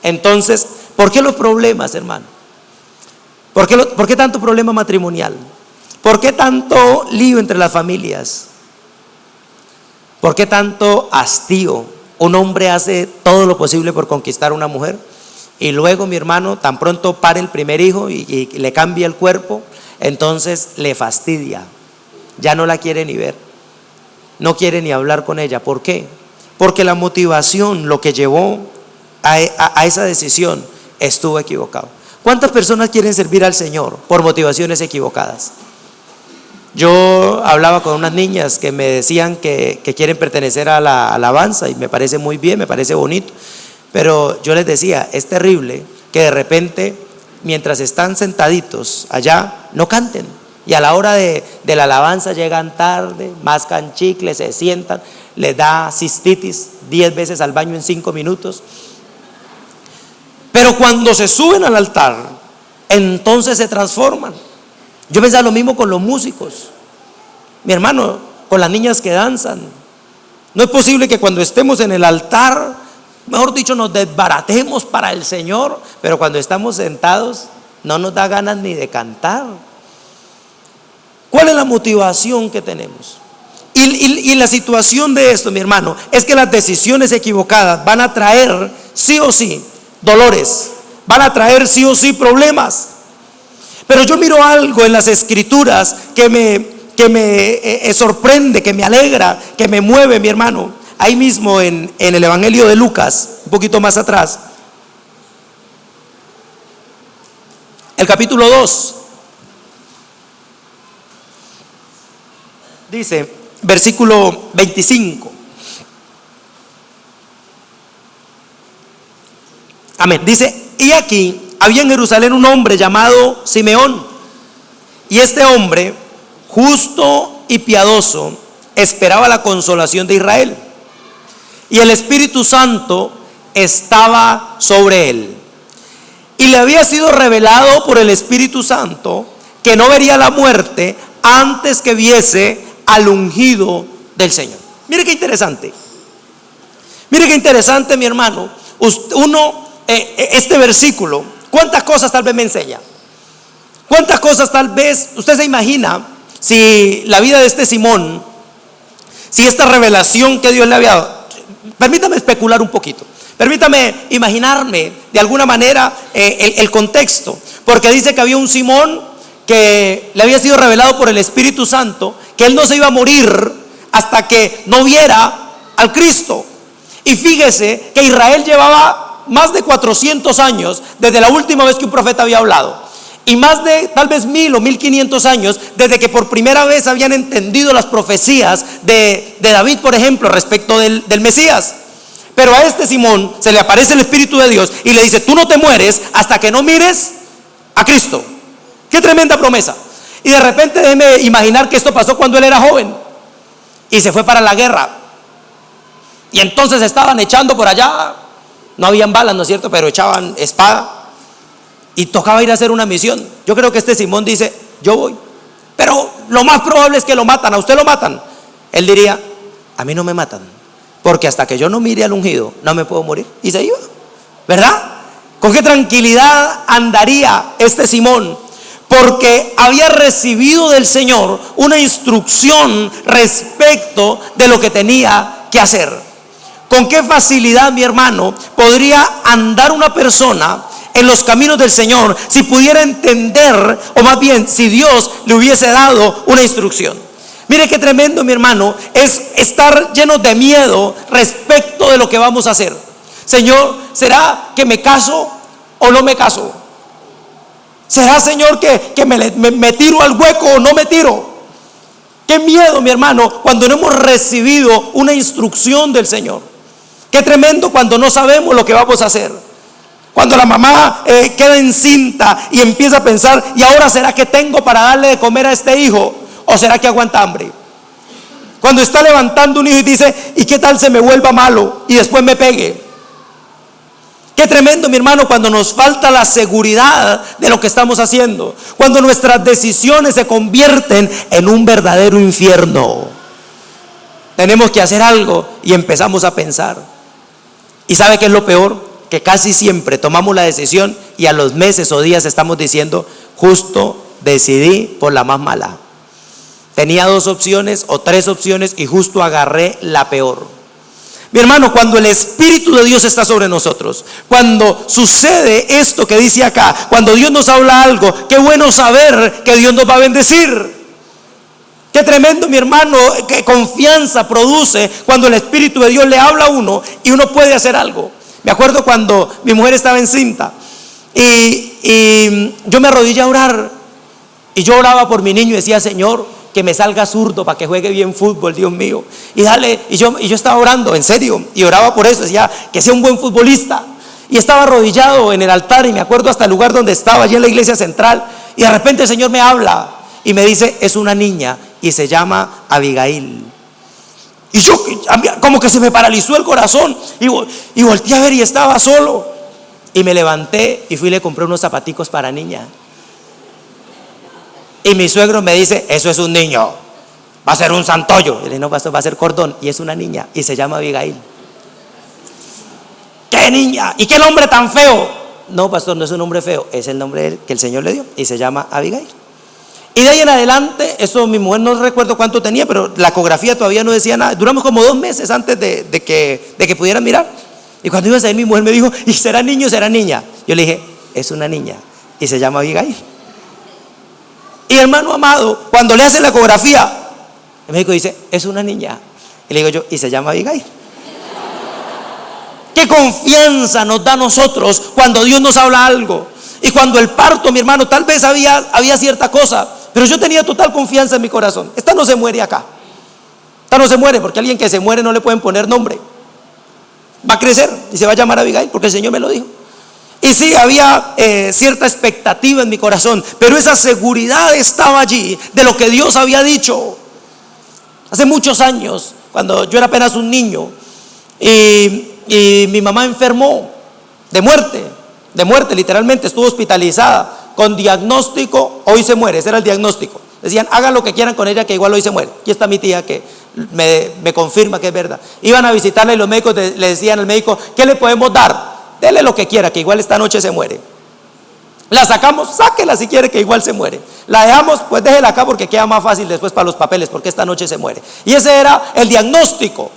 Entonces, ¿por qué los problemas, hermano? ¿Por qué tanto problema matrimonial? ¿Por qué tanto lío entre las familias? ¿Por qué tanto hastío? Un hombre hace todo lo posible por conquistar a una mujer y luego, mi hermano, tan pronto pare el primer hijo y le cambia el cuerpo, entonces le fastidia, ya no la quiere ni ver, no quiere ni hablar con ella. ¿Por qué? Porque la motivación, lo que llevó a esa decisión, estuvo equivocado. ¿Cuántas personas quieren servir al Señor por motivaciones equivocadas? Yo hablaba con unas niñas que me decían que quieren pertenecer a la alabanza y me parece muy bien, me parece bonito, pero yo les decía: es terrible que de repente, mientras están sentaditos allá, no canten, y a la hora de la alabanza llegan tarde, mascan chicle, se sientan, les da cistitis 10 veces al baño en 5 minutos. Pero cuando se suben al altar, entonces se transforman. Yo pensaba lo mismo con los músicos, mi hermano, con las niñas que danzan. No es posible que cuando estemos en el altar, mejor dicho, nos desbaratemos para el Señor, pero cuando estamos sentados no nos da ganas ni de cantar. ¿Cuál es la motivación que tenemos? Y la situación de esto, mi hermano, es que las decisiones equivocadas van a traer sí o sí dolores, van a traer sí o sí problemas. Pero yo miro algo en las Escrituras que me sorprende, que me alegra, que me mueve, mi hermano. Ahí mismo en el Evangelio de Lucas, un poquito más atrás, el capítulo 2, dice, versículo 25. Amén. Dice: y aquí había en Jerusalén un hombre llamado Simeón, y este hombre, justo y piadoso, esperaba la consolación de Israel, y el Espíritu Santo estaba sobre él, y le había sido revelado por el Espíritu Santo que no vería la muerte antes que viese al ungido del Señor. Mire qué interesante, mi hermano. Este versículo ¿Cuántas cosas tal vez me enseña? ¿Cuántas cosas tal vez usted se imagina si la vida de este Simón, si esta revelación que Dios le había dado? Permítame especular un poquito. Permítame imaginarme de alguna manera el contexto. Porque dice que había un Simón que le había sido revelado por el Espíritu Santo, que él no se iba a morir hasta que no viera al Cristo. Y fíjese que Israel llevaba más de 400 años desde la última vez que un profeta había hablado, y más de tal vez 1000 o 1500 años desde que por primera vez habían entendido las profecías de David, por ejemplo, respecto del Mesías. Pero a este Simón se le aparece el Espíritu de Dios y le dice: tú no te mueres hasta que no mires a Cristo. Qué tremenda promesa. Y de repente déjeme imaginar que esto pasó cuando él era joven y se fue para la guerra. Y entonces estaban echando por allá, no habían balas, ¿no es cierto?, pero echaban espada y tocaba ir a hacer una misión. Yo creo que este Simón dice: yo voy, pero lo más probable es que lo matan. ¿A usted lo matan? Él diría: a mí no me matan, porque hasta que yo no mire al ungido no me puedo morir. Y se iba, ¿verdad? Con qué tranquilidad andaría este Simón, porque había recibido del Señor una instrucción respecto de lo que tenía que hacer. Con qué facilidad, mi hermano, podría andar una persona en los caminos del Señor si pudiera entender, o más bien si Dios le hubiese dado una instrucción. Mire qué tremendo, mi hermano, es estar lleno de miedo respecto de lo que vamos a hacer. Señor, ¿será que me caso o no me caso? ¿Será, Señor, que me tiro al hueco o no me tiro? Qué miedo, mi hermano, cuando no hemos recibido una instrucción del Señor. Qué tremendo cuando no sabemos lo que vamos a hacer. Cuando la mamá queda encinta y empieza a pensar: ¿y ahora será que tengo para darle de comer a este hijo? ¿O será que aguanta hambre? Cuando está levantando un hijo y dice: ¿y qué tal se me vuelva malo y después me pegue? Qué tremendo, mi hermano, cuando nos falta la seguridad de lo que estamos haciendo. Cuando nuestras decisiones se convierten en un verdadero infierno. Tenemos que hacer algo y empezamos a pensar. ¿Y sabe qué es lo peor? Que casi siempre tomamos la decisión y a los meses o días estamos diciendo: justo decidí por la más mala. Tenía 2 opciones o 3 opciones y justo agarré la peor. Mi hermano, cuando el Espíritu de Dios está sobre nosotros, cuando sucede esto que dice acá, cuando Dios nos habla algo, qué bueno saber que Dios nos va a bendecir. Qué tremendo, mi hermano, qué confianza produce cuando el Espíritu de Dios le habla a uno y uno puede hacer algo. Me acuerdo cuando mi mujer estaba encinta y yo me arrodillé a orar, y yo oraba por mi niño y decía: Señor, que me salga zurdo para que juegue bien fútbol, Dios mío. Y yo estaba orando en serio y oraba por eso, decía: que sea un buen futbolista. Y estaba arrodillado en el altar, y me acuerdo hasta el lugar donde estaba, allí en la iglesia central, y de repente el Señor me habla y me dice: es una niña y se llama Abigail. Y yo, como que se me paralizó el corazón, y volteé a ver y estaba solo. Y me levanté y fui y le compré unos zapaticos para niña. Y mi suegro me dice: eso es un niño, va a ser un santollo. Y le dije: no, pastor, va a ser cordón. Y es una niña y se llama Abigail. ¿Qué niña? ¿Y qué nombre tan feo? No, pastor, no es un nombre feo, es el nombre que el Señor le dio y se llama Abigail. Y de ahí en adelante, eso mi mujer no recuerdo cuánto tenía, pero la ecografía todavía no decía nada. Duramos como 2 meses antes de que pudieran mirar. Y cuando iba a salir, mi mujer me dijo: ¿y será niño o será niña? Yo le dije: es una niña y se llama Abigail. Y hermano amado, cuando le hacen la ecografía, el médico dice: es una niña. Y le digo yo: y se llama Abigail. Qué confianza nos da a nosotros cuando Dios nos habla algo. Y cuando el parto, mi hermano, tal vez había cierta cosa, pero yo tenía total confianza en mi corazón. Esta no se muere acá. Esta no se muere, porque a alguien que se muere no le pueden poner nombre. Va a crecer y se va a llamar Abigail, porque el Señor me lo dijo. Y sí, había cierta expectativa en mi corazón, pero esa seguridad estaba allí de lo que Dios había dicho. Hace muchos años, cuando yo era apenas un niño, y mi mamá enfermó de muerte literalmente, estuvo hospitalizada con diagnóstico: hoy se muere. Ese era el diagnóstico. Decían: hagan lo que quieran con ella, que igual hoy se muere. Aquí está mi tía que me confirma que es verdad. Iban a visitarla y los médicos le decían al médico: ¿qué le podemos dar? Dele lo que quiera, que igual esta noche se muere. La sacamos, sáquela si quiere, que igual se muere. La dejamos, pues déjela acá porque queda más fácil después para los papeles, porque esta noche se muere. Y ese era el diagnóstico.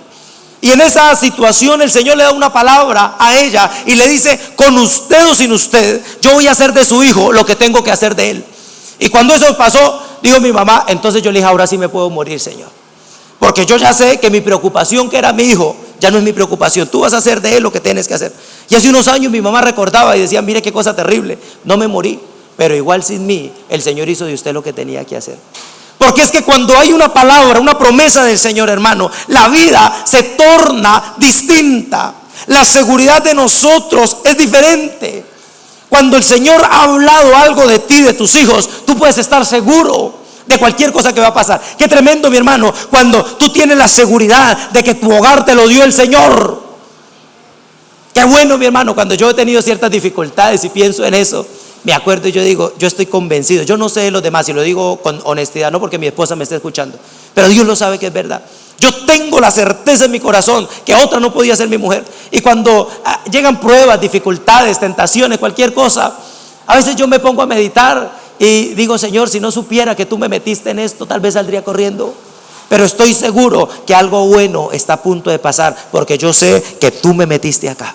Y en esa situación el Señor le da una palabra a ella y le dice: con usted o sin usted, yo voy a hacer de su hijo lo que tengo que hacer de él. Y cuando eso pasó, dijo mi mamá, entonces yo le dije: ahora sí me puedo morir, Señor, porque yo ya sé que mi preocupación, que era mi hijo, ya no es mi preocupación. Tú vas a hacer de él lo que tienes que hacer. Y hace unos años mi mamá recordaba y decía: mire qué cosa terrible, no me morí, pero igual sin mí el Señor hizo de usted lo que tenía que hacer. Porque es que cuando hay una palabra, una promesa del Señor, hermano, la vida se torna distinta. La seguridad de nosotros es diferente. Cuando el Señor ha hablado algo de ti, de tus hijos, tú puedes estar seguro de cualquier cosa que va a pasar. Qué tremendo, mi hermano, cuando tú tienes la seguridad de que tu hogar te lo dio el Señor. Qué bueno, mi hermano, cuando yo he tenido ciertas dificultades y pienso en eso, me acuerdo y yo digo: yo estoy convencido. Yo no sé de los demás, y lo digo con honestidad, no porque mi esposa me esté escuchando, pero Dios lo sabe que es verdad. Yo tengo la certeza en mi corazón que otra no podía ser mi mujer. Y cuando llegan pruebas, dificultades, tentaciones, cualquier cosa, a veces yo me pongo a meditar y digo: Señor, si no supiera que tú me metiste en esto, tal vez saldría corriendo. Pero estoy seguro que algo bueno está a punto de pasar, porque yo sé que tú me metiste acá.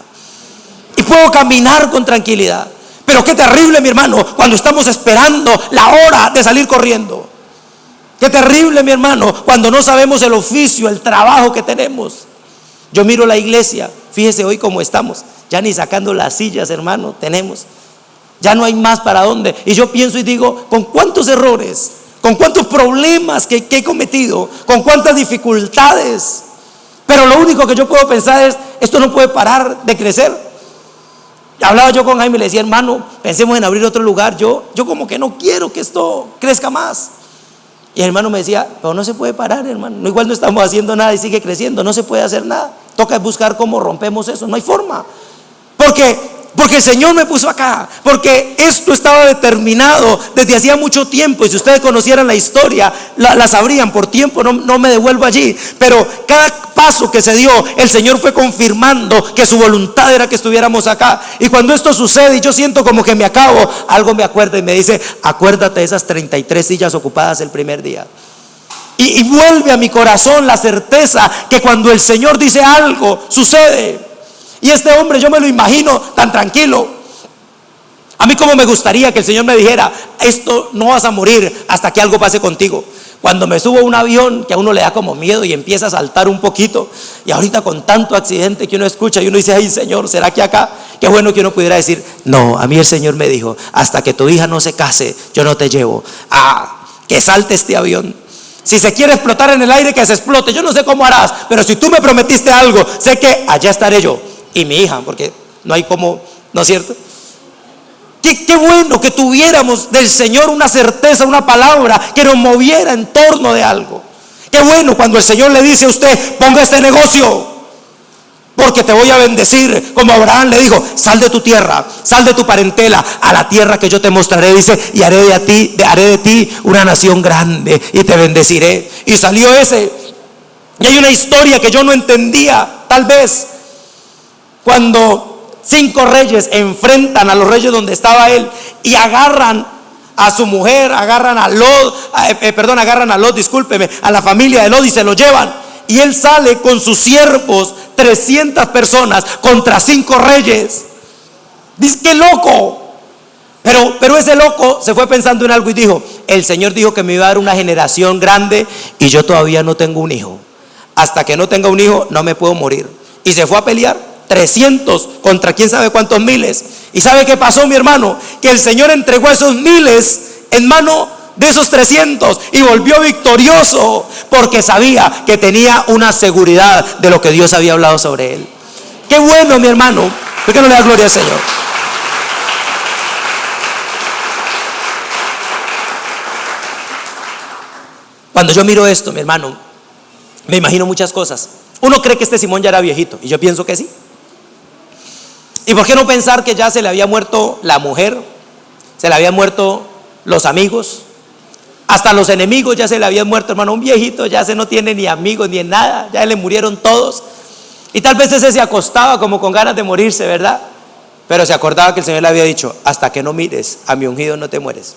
Y puedo caminar con tranquilidad. Pero qué terrible, mi hermano, cuando estamos esperando la hora de salir corriendo. Qué terrible, mi hermano, cuando no sabemos el oficio, el trabajo que tenemos. Yo miro la iglesia, fíjese hoy cómo estamos. Ya ni sacando las sillas, hermano, tenemos. Ya no hay más para dónde. Y yo pienso y digo: con cuántos errores, con cuántos problemas que he cometido, con cuántas dificultades. Pero lo único que yo puedo pensar es: esto no puede parar de crecer. Hablaba yo con Jaime y le decía: hermano, pensemos en abrir otro lugar. Yo como que no quiero que esto crezca más. Y el hermano me decía: pero no se puede parar, hermano. No, igual no estamos haciendo nada y sigue creciendo. No se puede hacer nada. Toca buscar cómo rompemos eso. No hay forma. Porque el Señor me puso acá. Porque esto estaba determinado desde hacía mucho tiempo. Y si ustedes conocieran la historia, la sabrían. Por tiempo no me devuelvo allí. Pero cada paso que se dio, el Señor fue confirmando que su voluntad era que estuviéramos acá. Y cuando esto sucede y yo siento como que me acabo, algo me acuerda y me dice: acuérdate de esas 33 sillas ocupadas el primer día. Y vuelve a mi corazón la certeza que cuando el Señor dice algo, sucede. Y este hombre, yo me lo imagino tan tranquilo. A mí como me gustaría que el Señor me dijera: esto no vas a morir hasta que algo pase contigo. Cuando me subo a un avión, que a uno le da como miedo y empieza a saltar un poquito, y ahorita con tanto accidente que uno escucha y uno dice: ay, Señor, ¿será que acá? Qué bueno que uno pudiera decir: no, a mí el Señor me dijo: hasta que tu hija no se case, yo no te llevo. Que salte este avión. Si se quiere explotar en el aire, que se explote. Yo no sé cómo harás, pero si tú me prometiste algo, sé que allá estaré yo y mi hija, porque no hay como, ¿no es cierto? Qué bueno que tuviéramos del Señor una certeza, una palabra que nos moviera en torno de algo. Qué bueno cuando el Señor le dice a usted: ponga este negocio, porque te voy a bendecir. Como Abraham le dijo: sal de tu tierra, sal de tu parentela, a la tierra que yo te mostraré, dice, y haré de ti una nación grande y te bendeciré. Y salió ese. Y hay una historia que yo no entendía, tal vez, cuando 5 reyes enfrentan a los reyes donde estaba él y agarran a su mujer, agarran a Lot, discúlpeme, a la familia de Lot, y se lo llevan. Y él sale con sus siervos, 300 personas contra 5 reyes. Dice: qué loco. Pero ese loco se fue pensando en algo y dijo: el Señor dijo que me iba a dar una generación grande y yo todavía no tengo un hijo. Hasta que no tenga un hijo no me puedo morir. Y se fue a pelear 300 contra quién sabe cuántos miles. ¿Y sabe qué pasó, mi hermano? Que el Señor entregó esos miles en mano de esos 300 y volvió victorioso, porque sabía que tenía una seguridad de lo que Dios había hablado sobre él. Qué bueno, mi hermano. ¿Por qué no le da gloria al Señor? Cuando yo miro esto, mi hermano, me imagino muchas cosas. Uno cree que este Simón ya era viejito, y yo pienso que sí. ¿Y por qué no pensar que ya se le había muerto la mujer? Se le habían muerto los amigos, hasta los enemigos ya se le habían muerto, hermano. Un viejito ya se no tiene ni amigos ni en nada, ya le murieron todos. Y tal vez ese se acostaba como con ganas de morirse, ¿verdad? Pero se acordaba que el Señor le había dicho: hasta que no mires a mi ungido no te mueres.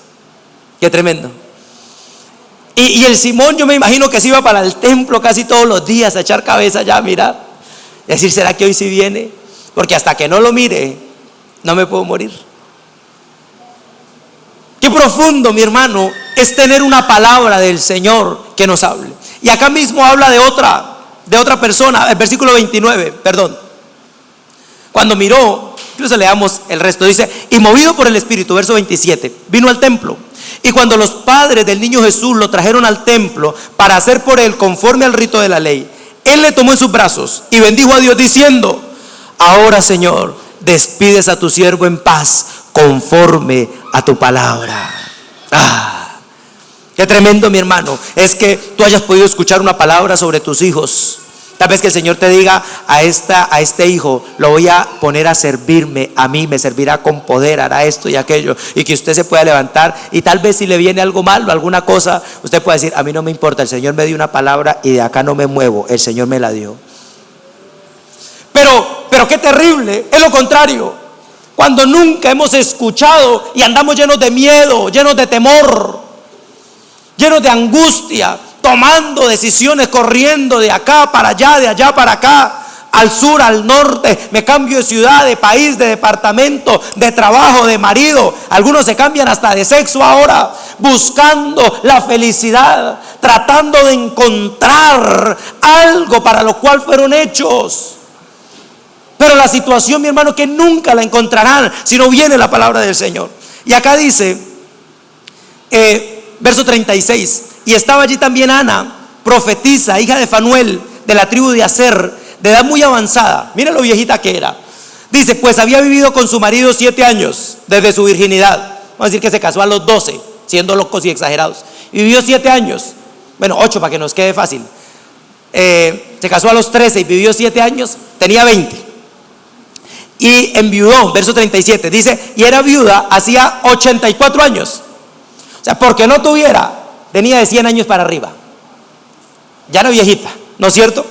Qué tremendo. Y el Simón, yo me imagino que se iba para el templo casi todos los días a echar cabeza allá, a mirar, y decir: ¿será que hoy sí viene? Porque hasta que no lo mire no me puedo morir. Qué profundo, mi hermano, es tener una palabra del Señor que nos hable. Y acá mismo habla de otra persona, el versículo 29, perdón. Cuando miró, incluso leamos el resto, dice: y movido por el Espíritu, verso 27, vino al templo. Y cuando los padres del niño Jesús lo trajeron al templo para hacer por él conforme al rito de la ley, él le tomó en sus brazos y bendijo a Dios diciendo: ahora, Señor, despides a tu siervo en paz conforme a tu palabra. Qué tremendo, mi hermano, es que tú hayas podido escuchar una palabra sobre tus hijos. Tal vez que el Señor te diga: a este hijo lo voy a poner a servirme a mí, me servirá con poder, hará esto y aquello, y que usted se pueda levantar, y tal vez si le viene algo malo, alguna cosa, usted puede decir: a mí no me importa, el Señor me dio una palabra y de acá no me muevo, el Señor me la dio. Pero qué terrible, es lo contrario, cuando nunca hemos escuchado y andamos llenos de miedo, llenos de temor, llenos de angustia, tomando decisiones, corriendo de acá para allá, de allá para acá, al sur, al norte, me cambio de ciudad, de país, de departamento, de trabajo, de marido. Algunos se cambian hasta de sexo ahora, buscando la felicidad, tratando de encontrar algo para lo cual fueron hechos. Pero la situación, mi hermano, que nunca la encontrarán si no viene la palabra del Señor. Y acá dice, verso 36, y estaba allí también Ana, profetisa, hija de Fanuel, de la tribu de Aser, de edad muy avanzada. Mira lo viejita que era. Dice: pues había vivido con su marido 7 años desde su virginidad. Vamos a decir que se casó a los 12, siendo locos y exagerados. Y vivió 7 años, bueno, 8 para que nos quede fácil. Se casó a los 13 y vivió 7 años, tenía 20. Y enviudó, verso 37, dice: y era viuda hacía 84 años. O sea, porque no tuviera, tenía de 100 años para arriba. Ya no viejita, ¿no es cierto?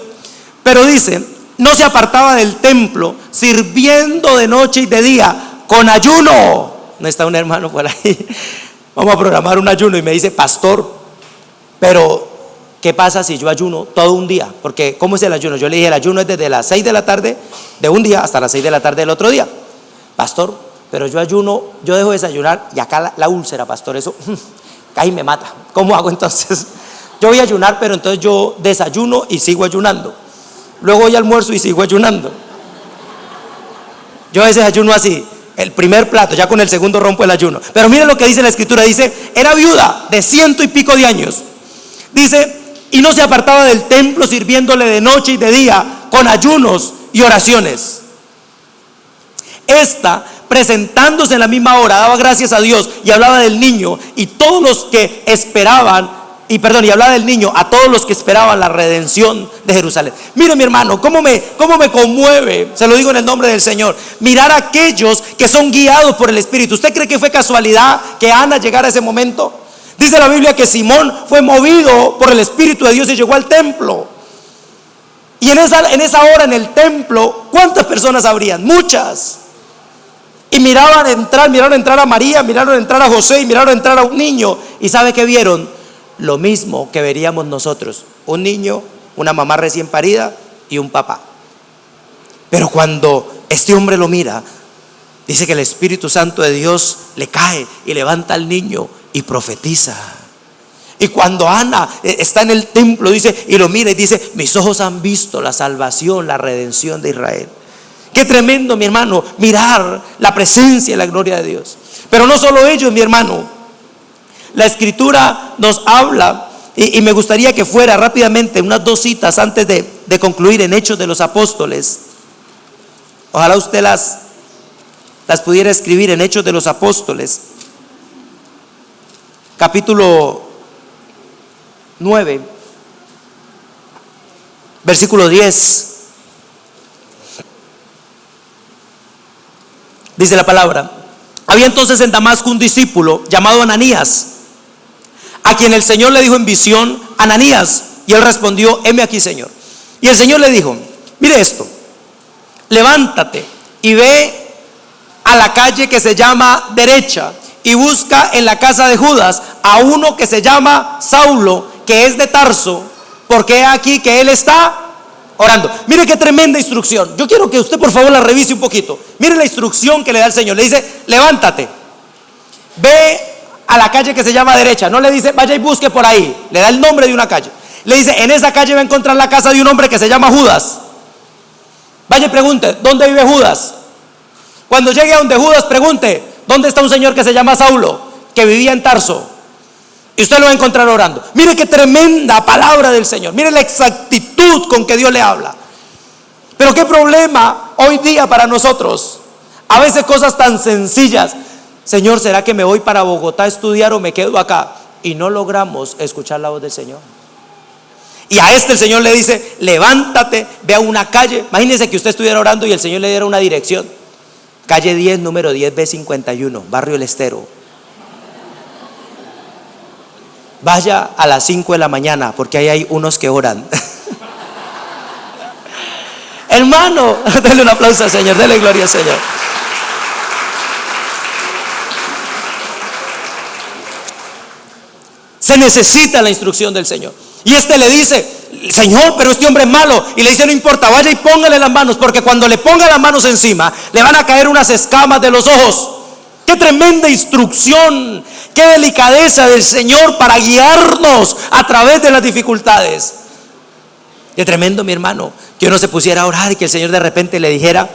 Pero dice: no se apartaba del templo, sirviendo de noche y de día, con ayuno. No está un hermano por ahí. Vamos a programar un ayuno y me dice: pastor, pero ¿qué pasa si yo ayuno todo un día? Porque ¿cómo es el ayuno? Yo le dije: el ayuno es desde las 6 de la tarde de un día hasta las 6 de la tarde del otro día. Pastor, pero yo ayuno, yo dejo de desayunar y acá la úlcera, pastor, eso casi me mata. ¿Cómo hago entonces? Yo voy a ayunar, pero entonces yo desayuno y sigo ayunando. Luego voy a almuerzo y sigo ayunando. Yo a veces ayuno así, el primer plato, ya con el segundo rompo el ayuno. Pero miren lo que dice la escritura, dice: era viuda de 100 y pico de años. Dice: y no se apartaba del templo, sirviéndole de noche y de día, con ayunos y oraciones. Esta, presentándose en la misma hora, daba gracias a Dios y hablaba del niño y todos los que esperaban, y hablaba del niño a todos los que esperaban la redención de Jerusalén. Mire, mi hermano, cómo me conmueve, se lo digo en el nombre del Señor, mirar a aquellos que son guiados por el Espíritu. ¿Usted cree que fue casualidad que Ana llegara a ese momento? Dice la Biblia que Simón fue movido por el Espíritu de Dios y llegó al templo. Y en esa hora en el templo, ¿cuántas personas habrían? Muchas. Y miraron entrar a María, miraron entrar a José y miraron entrar a un niño. ¿Y sabe qué vieron? Lo mismo que veríamos nosotros: un niño, una mamá recién parida y un papá. Pero cuando este hombre lo mira, dice que el Espíritu Santo de Dios le cae y levanta al niño y profetiza. Y cuando Ana está en el templo, dice, y lo mira y dice: mis ojos han visto la salvación, la redención de Israel. Qué tremendo, mi hermano, mirar la presencia y la gloria de Dios. Pero no solo ellos, mi hermano. La escritura nos habla, y me gustaría que fuera rápidamente unas 2 citas antes de concluir, en Hechos de los Apóstoles. Ojalá usted las pudiera escribir, en Hechos de los Apóstoles, capítulo 9, versículo 10. Dice la palabra: había entonces en Damasco un discípulo llamado Ananías, a quien el Señor le dijo en visión: Ananías. Y él respondió: heme aquí, Señor. Y el Señor le dijo: mire esto, levántate y ve a la calle que se llama derecha y busca en la casa de Judas a uno que se llama Saulo, que es de Tarso, porque he aquí que él está orando. Mire qué tremenda instrucción. Yo quiero que usted por favor la revise un poquito. Mire la instrucción que le da el Señor. Le dice: levántate, ve a la calle que se llama derecha. No le dice vaya y busque por ahí, le da el nombre de una calle. Le dice: en esa calle va a encontrar la casa de un hombre que se llama Judas. Vaya y pregunte: ¿dónde vive Judas? Cuando llegue a donde Judas, pregunte: ¿dónde está un señor que se llama Saulo, que vivía en Tarso? Y usted lo va a encontrar orando. Mire qué tremenda palabra del Señor. Mire la exactitud con que Dios le habla. Pero qué problema hoy día para nosotros. A veces cosas tan sencillas. Señor, ¿será que me voy para Bogotá a estudiar o me quedo acá? Y no logramos escuchar la voz del Señor. Y a el Señor le dice: levántate, ve a una calle. Imagínense que usted estuviera orando y el Señor le diera una dirección: calle 10, número 10B51, barrio El Estero. Vaya a las 5 de la mañana, porque ahí hay unos que oran. Hermano, denle un aplauso al Señor, denle gloria al Señor. Se necesita la instrucción del Señor. Y le dice: Señor, pero este hombre es malo. Y le dice: no importa, vaya y póngale las manos, porque cuando le ponga las manos encima, le van a caer unas escamas de los ojos. Qué tremenda instrucción, qué delicadeza del Señor para guiarnos a través de las dificultades. Qué tremendo, mi hermano, que uno se pusiera a orar y que el Señor de repente le dijera: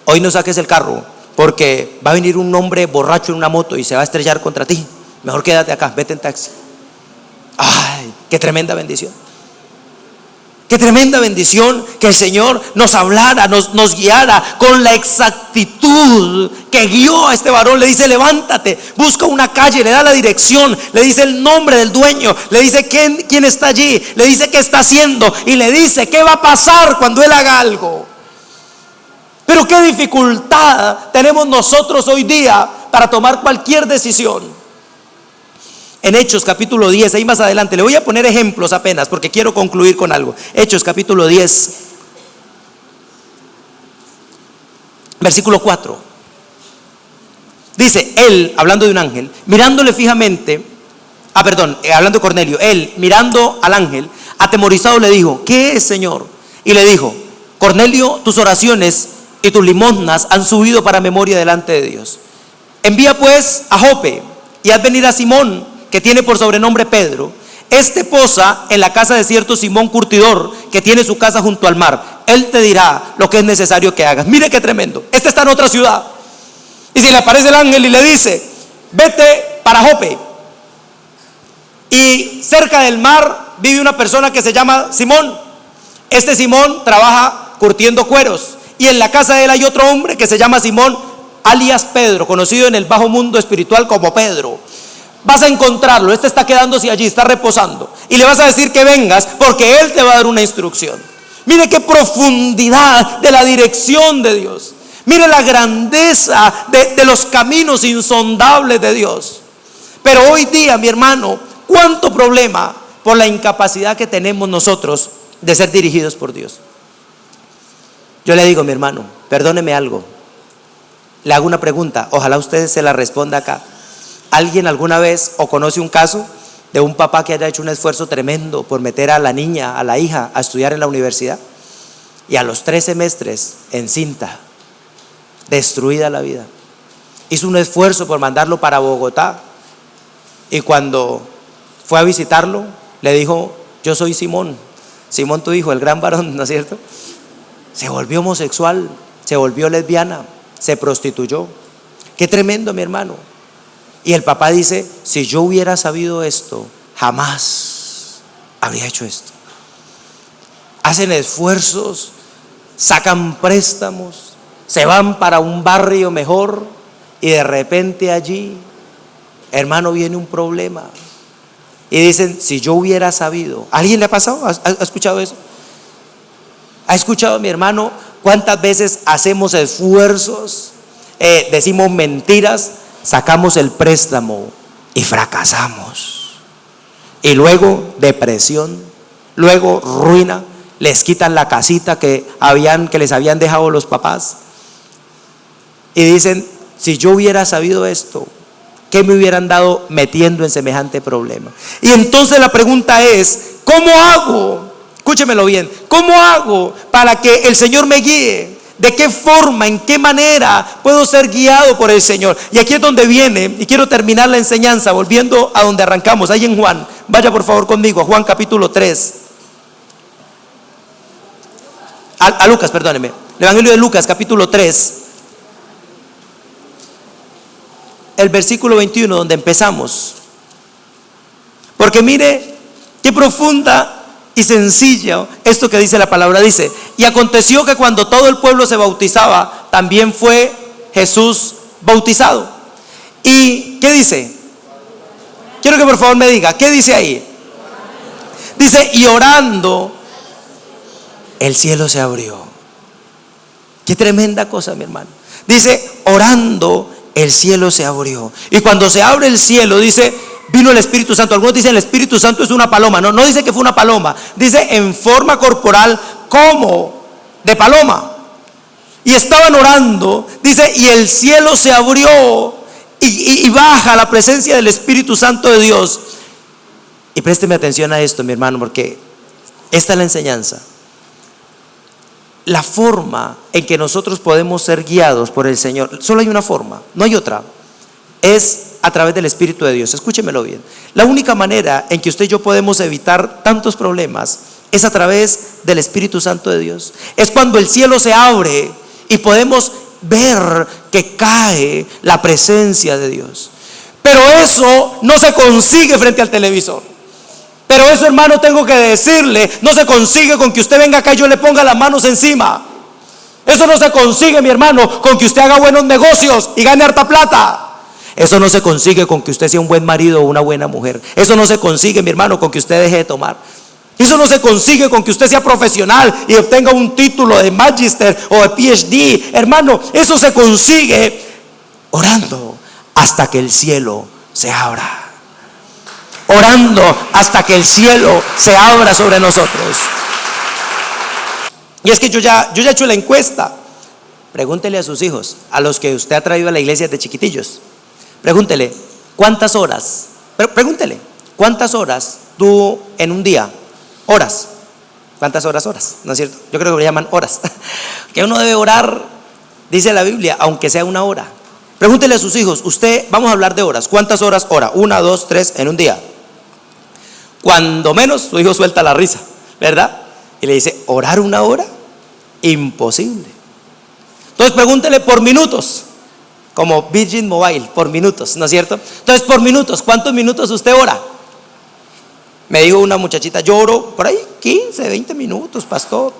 hoy no saques el carro, porque va a venir un hombre borracho en una moto y se va a estrellar contra ti. Mejor quédate acá, vete en taxi. Ay, qué tremenda bendición. Qué tremenda bendición que el Señor nos hablara, nos guiara con la exactitud que guió a este varón. Le dice: levántate, busca una calle, le da la dirección, le dice el nombre del dueño, le dice quién está allí, le dice qué está haciendo y le dice qué va a pasar cuando él haga algo. Pero qué dificultad tenemos nosotros hoy día para tomar cualquier decisión. En Hechos capítulo 10, ahí más adelante, le voy a poner ejemplos apenas porque quiero concluir con algo. Hechos capítulo 10, versículo 4. Dice: él, hablando de un ángel, mirándole fijamente, hablando de Cornelio, él mirando al ángel, atemorizado le dijo: ¿qué es, Señor? Y le dijo: Cornelio, tus oraciones y tus limosnas han subido para memoria delante de Dios. Envía pues a Jope y haz venir a Simón, que tiene por sobrenombre Pedro. Este posa en la casa de cierto Simón curtidor, que tiene su casa junto al mar. Él te dirá lo que es necesario que hagas. Mire qué tremendo. Este está en otra ciudad. Y si le aparece el ángel y le dice: vete para Jope. Y cerca del mar vive una persona que se llama Simón. Este Simón trabaja curtiendo cueros. Y en la casa de él hay otro hombre que se llama Simón, alias Pedro, conocido en el bajo mundo espiritual como Pedro. Vas a encontrarlo, este está quedándose allí, está reposando, y le vas a decir que vengas porque él te va a dar una instrucción. Mire qué profundidad de la dirección de Dios. Mire la grandeza de los caminos insondables de Dios. Pero hoy día, mi hermano, cuánto problema por la incapacidad que tenemos nosotros de ser dirigidos por Dios. Yo le digo, mi hermano, perdóneme algo, le hago una pregunta, ojalá usted se la responda acá. ¿Alguien alguna vez o conoce un caso de un papá que haya hecho un esfuerzo tremendo por meter a la niña, a la hija, a estudiar en la universidad, y a los 3 semestres encinta, destruida la vida? Hizo un esfuerzo por mandarlo para Bogotá, y cuando fue a visitarlo le dijo: yo soy Simón, Simón tu hijo, el gran varón, ¿no es cierto? Se volvió homosexual, se volvió lesbiana, se prostituyó. Qué tremendo, mi hermano. Y el papá dice: si yo hubiera sabido esto, jamás habría hecho esto. Hacen esfuerzos, sacan préstamos, se van para un barrio mejor, y de repente allí, hermano, viene un problema. Y dicen: si yo hubiera sabido. ¿A alguien le ha pasado? ¿Ha escuchado eso? ¿Ha escuchado, mi hermano, cuántas veces hacemos esfuerzos, decimos mentiras, sacamos el préstamo y fracasamos? Y luego depresión, luego ruina, les quitan la casita que les habían dejado los papás y dicen: si yo hubiera sabido esto, ¿qué me hubieran dado metiendo en semejante problema? Y entonces la pregunta es, ¿cómo hago? Escúchemelo bien, ¿cómo hago para que el Señor me guíe? ¿De qué forma, en qué manera puedo ser guiado por el Señor? Y aquí es donde viene, y quiero terminar la enseñanza volviendo a donde arrancamos, ahí en Juan. Vaya por favor conmigo a Juan capítulo 3. A Lucas, perdóneme. El Evangelio de Lucas capítulo 3. El versículo 21 donde empezamos. Porque mire qué profunda y sencillo esto que dice la palabra. Dice: y aconteció que cuando todo el pueblo se bautizaba, también fue Jesús bautizado. ¿Y qué dice? Quiero que por favor me diga, ¿qué dice ahí? Dice: y orando, el cielo se abrió. Qué tremenda cosa, mi hermano. Dice: orando, el cielo se abrió. Y cuando se abre el cielo, dice, vino el Espíritu Santo. Algunos dicen el Espíritu Santo es una paloma. No, no dice que fue una paloma. Dice en forma corporal como de paloma. Y estaban orando, dice, y el cielo se abrió y baja la presencia del Espíritu Santo de Dios. Y présteme atención a esto, mi hermano, porque esta es la enseñanza. La forma en que nosotros podemos ser guiados por el Señor, solo hay una forma, no hay otra. Es a través del Espíritu de Dios. Escúchemelo bien. La única manera en que usted y yo podemos evitar tantos problemas es a través del Espíritu Santo de Dios. Es cuando el cielo se abre y podemos ver que cae la presencia de Dios. Pero eso no se consigue frente al televisor. Pero eso, hermano, tengo que decirle, no se consigue con que usted venga acá y yo le ponga las manos encima. Eso no se consigue, mi hermano, con que usted haga buenos negocios y gane harta plata. Eso no se consigue con que usted sea un buen marido o una buena mujer. Eso no se consigue, mi hermano, con que usted deje de tomar. Eso no se consigue con que usted sea profesional y obtenga un título de Magister o de PhD. Hermano, eso se consigue orando hasta que el cielo se abra. Orando hasta que el cielo se abra sobre nosotros. Y es que yo ya he hecho la encuesta. Pregúntele a sus hijos, a los que usted ha traído a la iglesia de chiquitillos. Pregúntele, ¿cuántas horas? Pregúntele, ¿cuántas horas tú en un día? Horas. ¿Cuántas horas? ¿No es cierto? Yo creo que le llaman horas. Que uno debe orar, dice la Biblia, aunque sea una hora. Pregúntele a sus hijos, usted, vamos a hablar de horas. ¿Cuántas horas ora? 1, 2, 3 en un día. Cuando menos su hijo suelta la risa, ¿verdad? Y le dice, ¿orar una hora? Imposible. Entonces pregúntele por minutos, como Virgin Mobile, por minutos, ¿no es cierto? Entonces por minutos, ¿cuántos minutos usted ora? Me dijo una muchachita, yo oro por ahí 15, 20 minutos, pastor.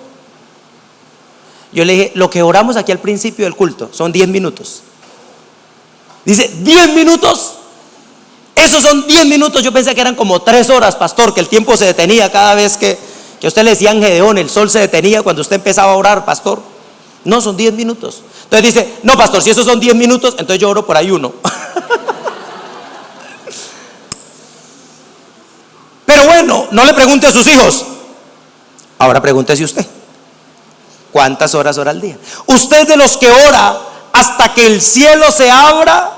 Yo le dije, lo que oramos aquí al principio del culto son 10 minutos. Dice, 10 minutos. Esos son 10 minutos. Yo pensé que eran como 3 horas, pastor, que el tiempo se detenía cada vez que a usted le decían Gedeón, el sol se detenía cuando usted empezaba a orar, pastor. No, son 10 minutos. Entonces dice, no, pastor, si esos son 10 minutos, entonces yo oro por ahí 1. Pero bueno, no le pregunte a sus hijos. Ahora pregúntese usted, ¿cuántas horas ora al día? Usted de los que ora hasta que el cielo se abra.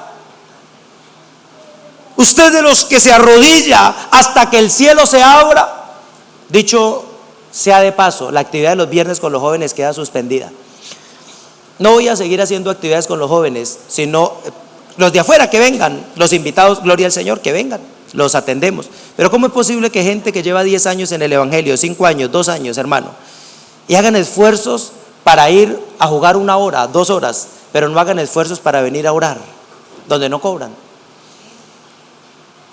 Usted de los que se arrodilla hasta que el cielo se abra. Dicho sea de paso, la actividad de los viernes con los jóvenes queda suspendida. No voy a seguir haciendo actividades con los jóvenes, sino los de afuera que vengan, los invitados, gloria al Señor, que vengan, los atendemos. Pero ¿cómo es posible que gente que lleva 10 años en el evangelio, 5 años, 2 años, hermano, y hagan esfuerzos para ir a jugar 1 hora, 2 horas, pero no hagan esfuerzos para venir a orar, donde no cobran?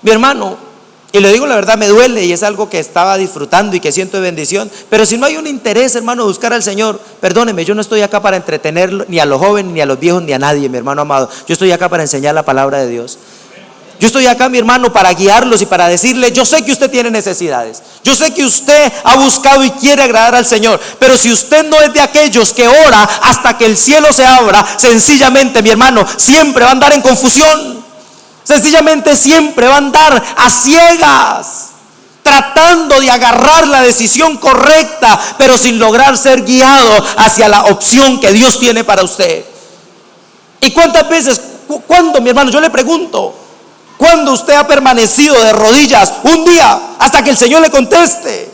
Mi hermano, y le digo la verdad, me duele y es algo que estaba disfrutando y que siento de bendición, pero si no hay un interés, hermano, de buscar al Señor, perdóneme, yo no estoy acá para entretener ni a los jóvenes, ni a los viejos, ni a nadie, mi hermano amado. Yo estoy acá para enseñar la palabra de Dios. Yo estoy acá, mi hermano, para guiarlos y para decirle, yo sé que usted tiene necesidades, yo sé que usted ha buscado y quiere agradar al Señor, pero si usted no es de aquellos que ora hasta que el cielo se abra, sencillamente, mi hermano, siempre va a andar en confusión. Sencillamente siempre va a andar a ciegas, tratando de agarrar la decisión correcta, pero sin lograr ser guiado hacia la opción que Dios tiene para usted. ¿Y cuántas veces, cuándo, mi hermano? Yo le pregunto, ¿cuándo usted ha permanecido de rodillas un día hasta que el Señor le conteste?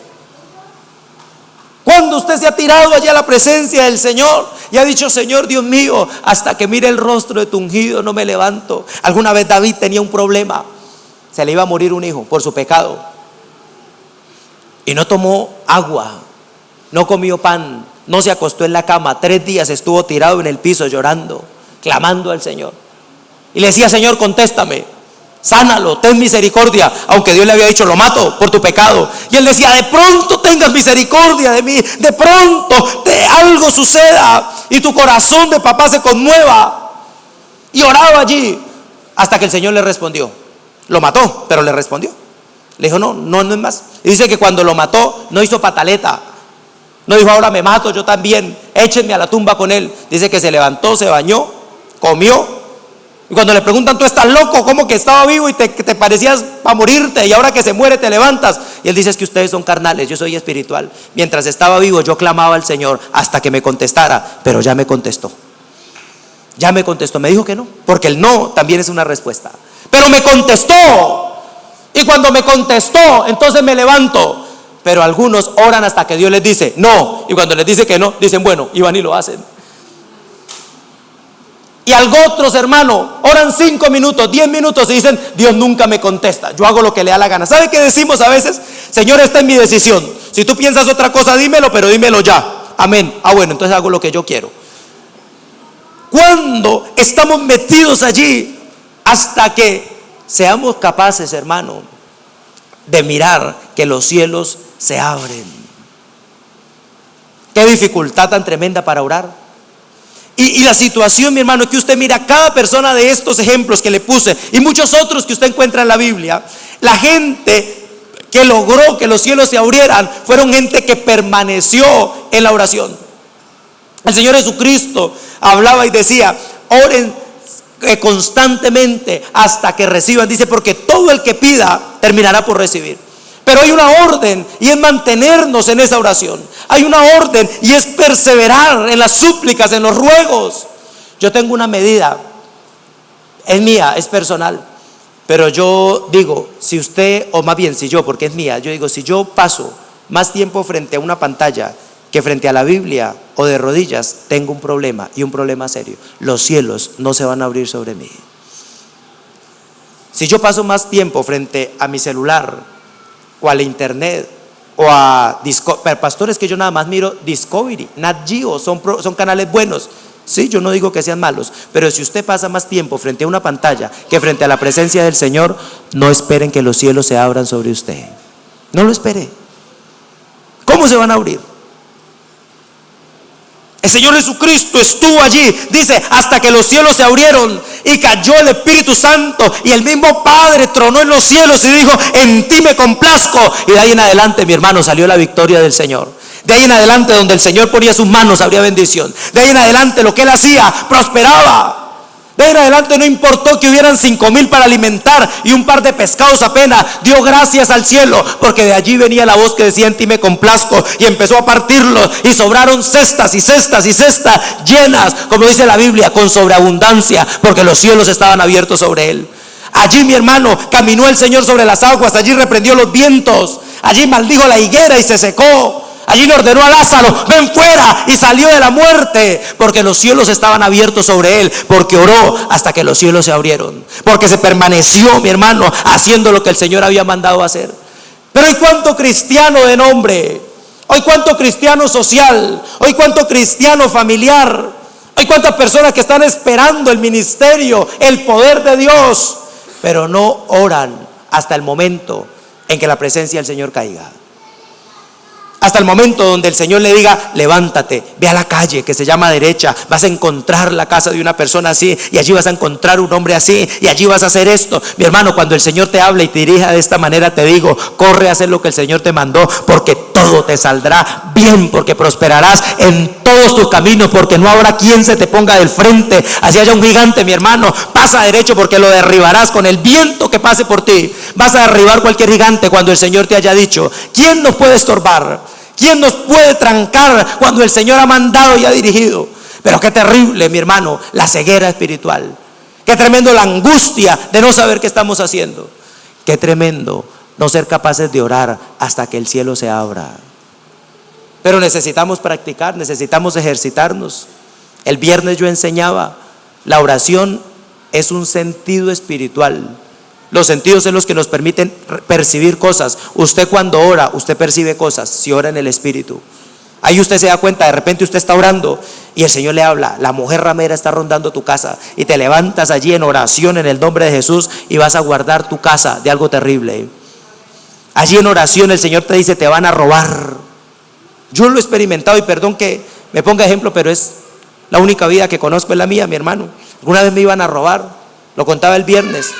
¿Cuándo usted se ha tirado allí a la presencia del Señor y ha dicho: Señor Dios mío, hasta que mire el rostro de tu ungido no me levanto? Alguna vez David tenía un problema, se le iba a morir un hijo por su pecado, y no tomó agua, no comió pan, no se acostó en la cama. 3 días estuvo tirado en el piso llorando, clamando al Señor, y le decía: Señor, contéstame, sánalo, ten misericordia. Aunque Dios le había dicho: lo mato por tu pecado. Y él decía: de pronto tengas misericordia de mí, de pronto algo suceda y tu corazón de papá se conmueva. Y oraba allí hasta que el Señor le respondió. Lo mató, pero le respondió. Le dijo: no es más. Y dice que cuando lo mató no hizo pataleta, no dijo: ahora me mato yo también, échenme a la tumba con él. Dice que se levantó, se bañó, comió. Y cuando le preguntan: ¿tú estás loco? ¿Cómo que estaba vivo y te parecías para morirte y ahora que se muere te levantas? Y él dice: es que ustedes son carnales, yo soy espiritual. Mientras estaba vivo yo clamaba al Señor hasta que me contestara, pero ya me contestó. Ya me contestó, me dijo que no, porque el no también es una respuesta. Pero me contestó. Y cuando me contestó, entonces me levanto. Pero algunos oran hasta que Dios les dice no, y cuando les dice que no, dicen bueno, y van y lo hacen. Y algo otros, hermano, oran 5 minutos, 10 minutos y dicen: Dios nunca me contesta, yo hago lo que le da la gana. ¿Sabe qué decimos a veces? Señor, esta es mi decisión. Si tú piensas otra cosa, dímelo, pero dímelo ya. Amén. Bueno, entonces hago lo que yo quiero. Cuando estamos metidos allí, hasta que seamos capaces, hermano, de mirar que los cielos se abren. Qué dificultad tan tremenda para orar. Y la situación, mi hermano, es que usted mira cada persona de estos ejemplos que le puse y muchos otros que usted encuentra en la Biblia. La gente que logró que los cielos se abrieran fueron gente que permaneció en la oración. El Señor Jesucristo hablaba y decía: oren constantemente hasta que reciban. Dice: porque todo el que pida terminará por recibir. Pero hay una orden y es mantenernos en esa oración. Hay una orden y es perseverar en las súplicas, en los ruegos. Yo tengo una medida, es mía, es personal. Pero yo digo, si usted, o más bien si yo, porque es mía, yo digo: si yo paso más tiempo frente a una pantalla que frente a la Biblia o de rodillas, tengo un problema, y un problema serio. Los cielos no se van a abrir sobre mí. Si yo paso más tiempo frente a mi celular o al internet o a pastores que yo nada más miro Discovery, Nat Geo, son canales buenos. Sí, yo no digo que sean malos, pero si usted pasa más tiempo frente a una pantalla que frente a la presencia del Señor, no esperen que los cielos se abran sobre usted. No lo espere. ¿Cómo se van a abrir? El Señor Jesucristo estuvo allí, dice, hasta que los cielos se abrieron y cayó el Espíritu Santo y el mismo Padre tronó en los cielos y dijo: en ti me complazco. Y de ahí en adelante, mi hermano, salió la victoria del Señor. De ahí en adelante, donde el Señor ponía sus manos, habría bendición. De ahí en adelante, lo que Él hacía prosperaba. De ahí en adelante no importó que hubieran 5,000 para alimentar y un par de pescados apenas. Dio gracias al cielo, porque de allí venía la voz que decía: en ti me complazco. Y empezó a partirlo y sobraron cestas y cestas y cestas llenas, como dice la Biblia, con sobreabundancia, porque los cielos estaban abiertos sobre él. Allí, mi hermano, caminó el Señor sobre las aguas. Allí reprendió los vientos. Allí maldijo la higuera y se secó. Allí le ordenó a Lázaro: ven fuera, y salió de la muerte, porque los cielos estaban abiertos sobre él, porque oró hasta que los cielos se abrieron, porque se permaneció, mi hermano, haciendo lo que el Señor había mandado hacer. Pero hoy cuánto cristiano de nombre, hoy cuánto cristiano social, hoy cuánto cristiano familiar, hoy cuántas personas que están esperando el ministerio, el poder de Dios, pero no oran hasta el momento en que la presencia del Señor caiga. Hasta el momento donde el Señor le diga: levántate, ve a la calle que se llama derecha, vas a encontrar la casa de una persona así, y allí vas a encontrar un hombre así, y allí vas a hacer esto. Mi hermano, cuando el Señor te habla y te dirija de esta manera, te digo: corre a hacer lo que el Señor te mandó, porque todo te saldrá bien, porque prosperarás en todos tus caminos, porque no habrá quien se te ponga del frente. Así haya un gigante, mi hermano, pasa derecho, porque lo derribarás con el viento que pase por ti. Vas a derribar cualquier gigante cuando el Señor te haya dicho. ¿Quién nos puede estorbar? ¿Quién nos puede trancar cuando el Señor ha mandado y ha dirigido? Pero qué terrible, mi hermano, la ceguera espiritual. Qué tremendo la angustia de no saber qué estamos haciendo. Qué tremendo no ser capaces de orar hasta que el cielo se abra. Pero necesitamos practicar, necesitamos ejercitarnos. El viernes yo enseñaba, la oración es un sentido espiritual. Los sentidos son los que nos permiten percibir cosas. Usted cuando ora, usted percibe cosas, si ora en el Espíritu. Ahí usted se da cuenta, de repente usted está orando y el Señor le habla, la mujer ramera está rondando tu casa, y te levantas allí en oración en el nombre de Jesús y vas a guardar tu casa de algo terrible. Allí en oración el Señor te dice, te van a robar. Yo lo he experimentado, y perdón que me ponga ejemplo, pero es la única vida que conozco, es la mía, mi hermano. Alguna vez me iban a robar, lo contaba el viernes.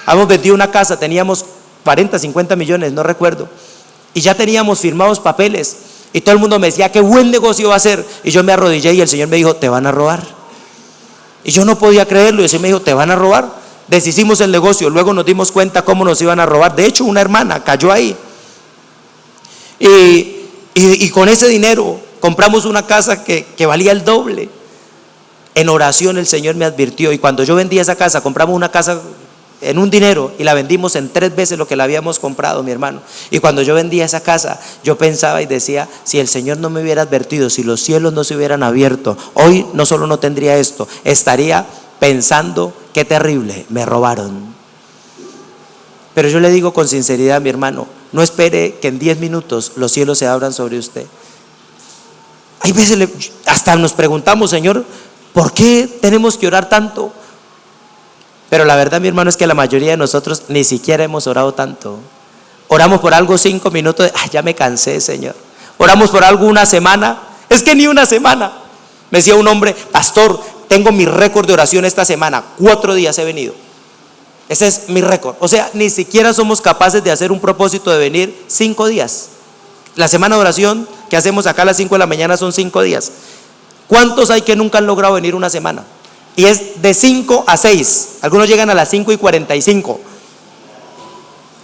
Habíamos vendido una casa, teníamos 40, 50 millones, no recuerdo, y ya teníamos firmados papeles, y todo el mundo me decía, qué buen negocio va a ser. Y yo me arrodillé y el Señor me dijo, te van a robar. Y yo no podía creerlo, y el Señor me dijo, te van a robar. Deshicimos el negocio, luego nos dimos cuenta cómo nos iban a robar. De hecho, una hermana cayó ahí, y con ese dinero compramos una casa que valía el doble. En oración el Señor me advirtió, y cuando yo vendí esa casa, compramos una casa en un dinero y la vendimos en 3 veces lo que la habíamos comprado, mi hermano. Y cuando yo vendía esa casa, yo pensaba y decía, si el Señor no me hubiera advertido, si los cielos no se hubieran abierto, hoy no solo no tendría esto, estaría pensando, qué terrible, me robaron. Pero yo le digo con sinceridad, mi hermano, no espere que en 10 minutos los cielos se abran sobre usted. Hay veces hasta nos preguntamos, Señor, ¿por qué tenemos que orar tanto? Pero la verdad, mi hermano, es que la mayoría de nosotros ni siquiera hemos orado tanto. Oramos por algo 5 minutos, ya me cansé, Señor. Oramos por algo una semana, es que ni una semana. Me decía un hombre, pastor, tengo mi récord de oración esta semana, 4 días he venido. Ese es mi récord. O sea, ni siquiera somos capaces de hacer un propósito de venir 5 días. La semana de oración que hacemos acá a las 5 de la mañana son 5 días. ¿Cuántos hay que nunca han logrado venir una semana? Y es de 5 a 6. Algunos llegan a las 5:45.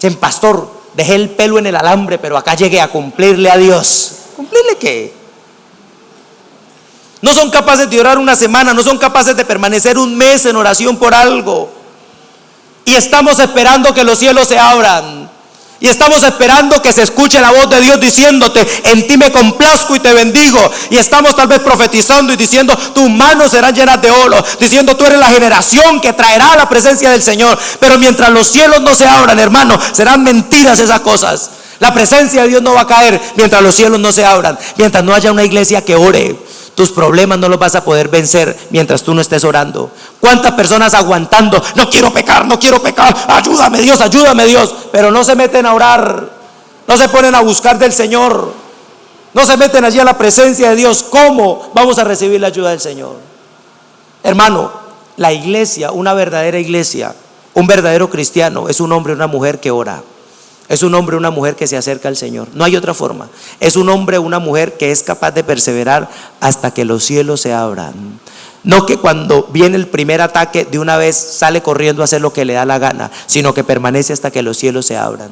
Dicen, pastor, dejé el pelo en el alambre, pero acá llegué a cumplirle a Dios. ¿Cumplirle qué? No son capaces de orar una semana, no son capaces de permanecer un mes en oración por algo. Y estamos esperando que los cielos se abran. Y estamos esperando que se escuche la voz de Dios diciéndote, en ti me complazco y te bendigo. Y estamos tal vez profetizando y diciendo, tus manos serán llenas de oro, diciendo, tú eres la generación que traerá la presencia del Señor. Pero mientras los cielos no se abran, hermano, serán mentiras esas cosas. La presencia de Dios no va a caer mientras los cielos no se abran, mientras no haya una iglesia que ore. Tus problemas no los vas a poder vencer mientras tú no estés orando. ¿Cuántas personas aguantando? No quiero pecar, ayúdame Dios, pero no se meten a orar, no se ponen a buscar del Señor, no se meten allí a la presencia de Dios? ¿Cómo vamos a recibir la ayuda del Señor? Hermano, la iglesia, una verdadera iglesia, un verdadero cristiano, es un hombre o una mujer que ora. Es un hombre o una mujer que se acerca al Señor. No hay otra forma. Es un hombre o una mujer que es capaz de perseverar hasta que los cielos se abran. No que cuando viene el primer ataque de una vez sale corriendo a hacer lo que le da la gana, sino que permanece hasta que los cielos se abran.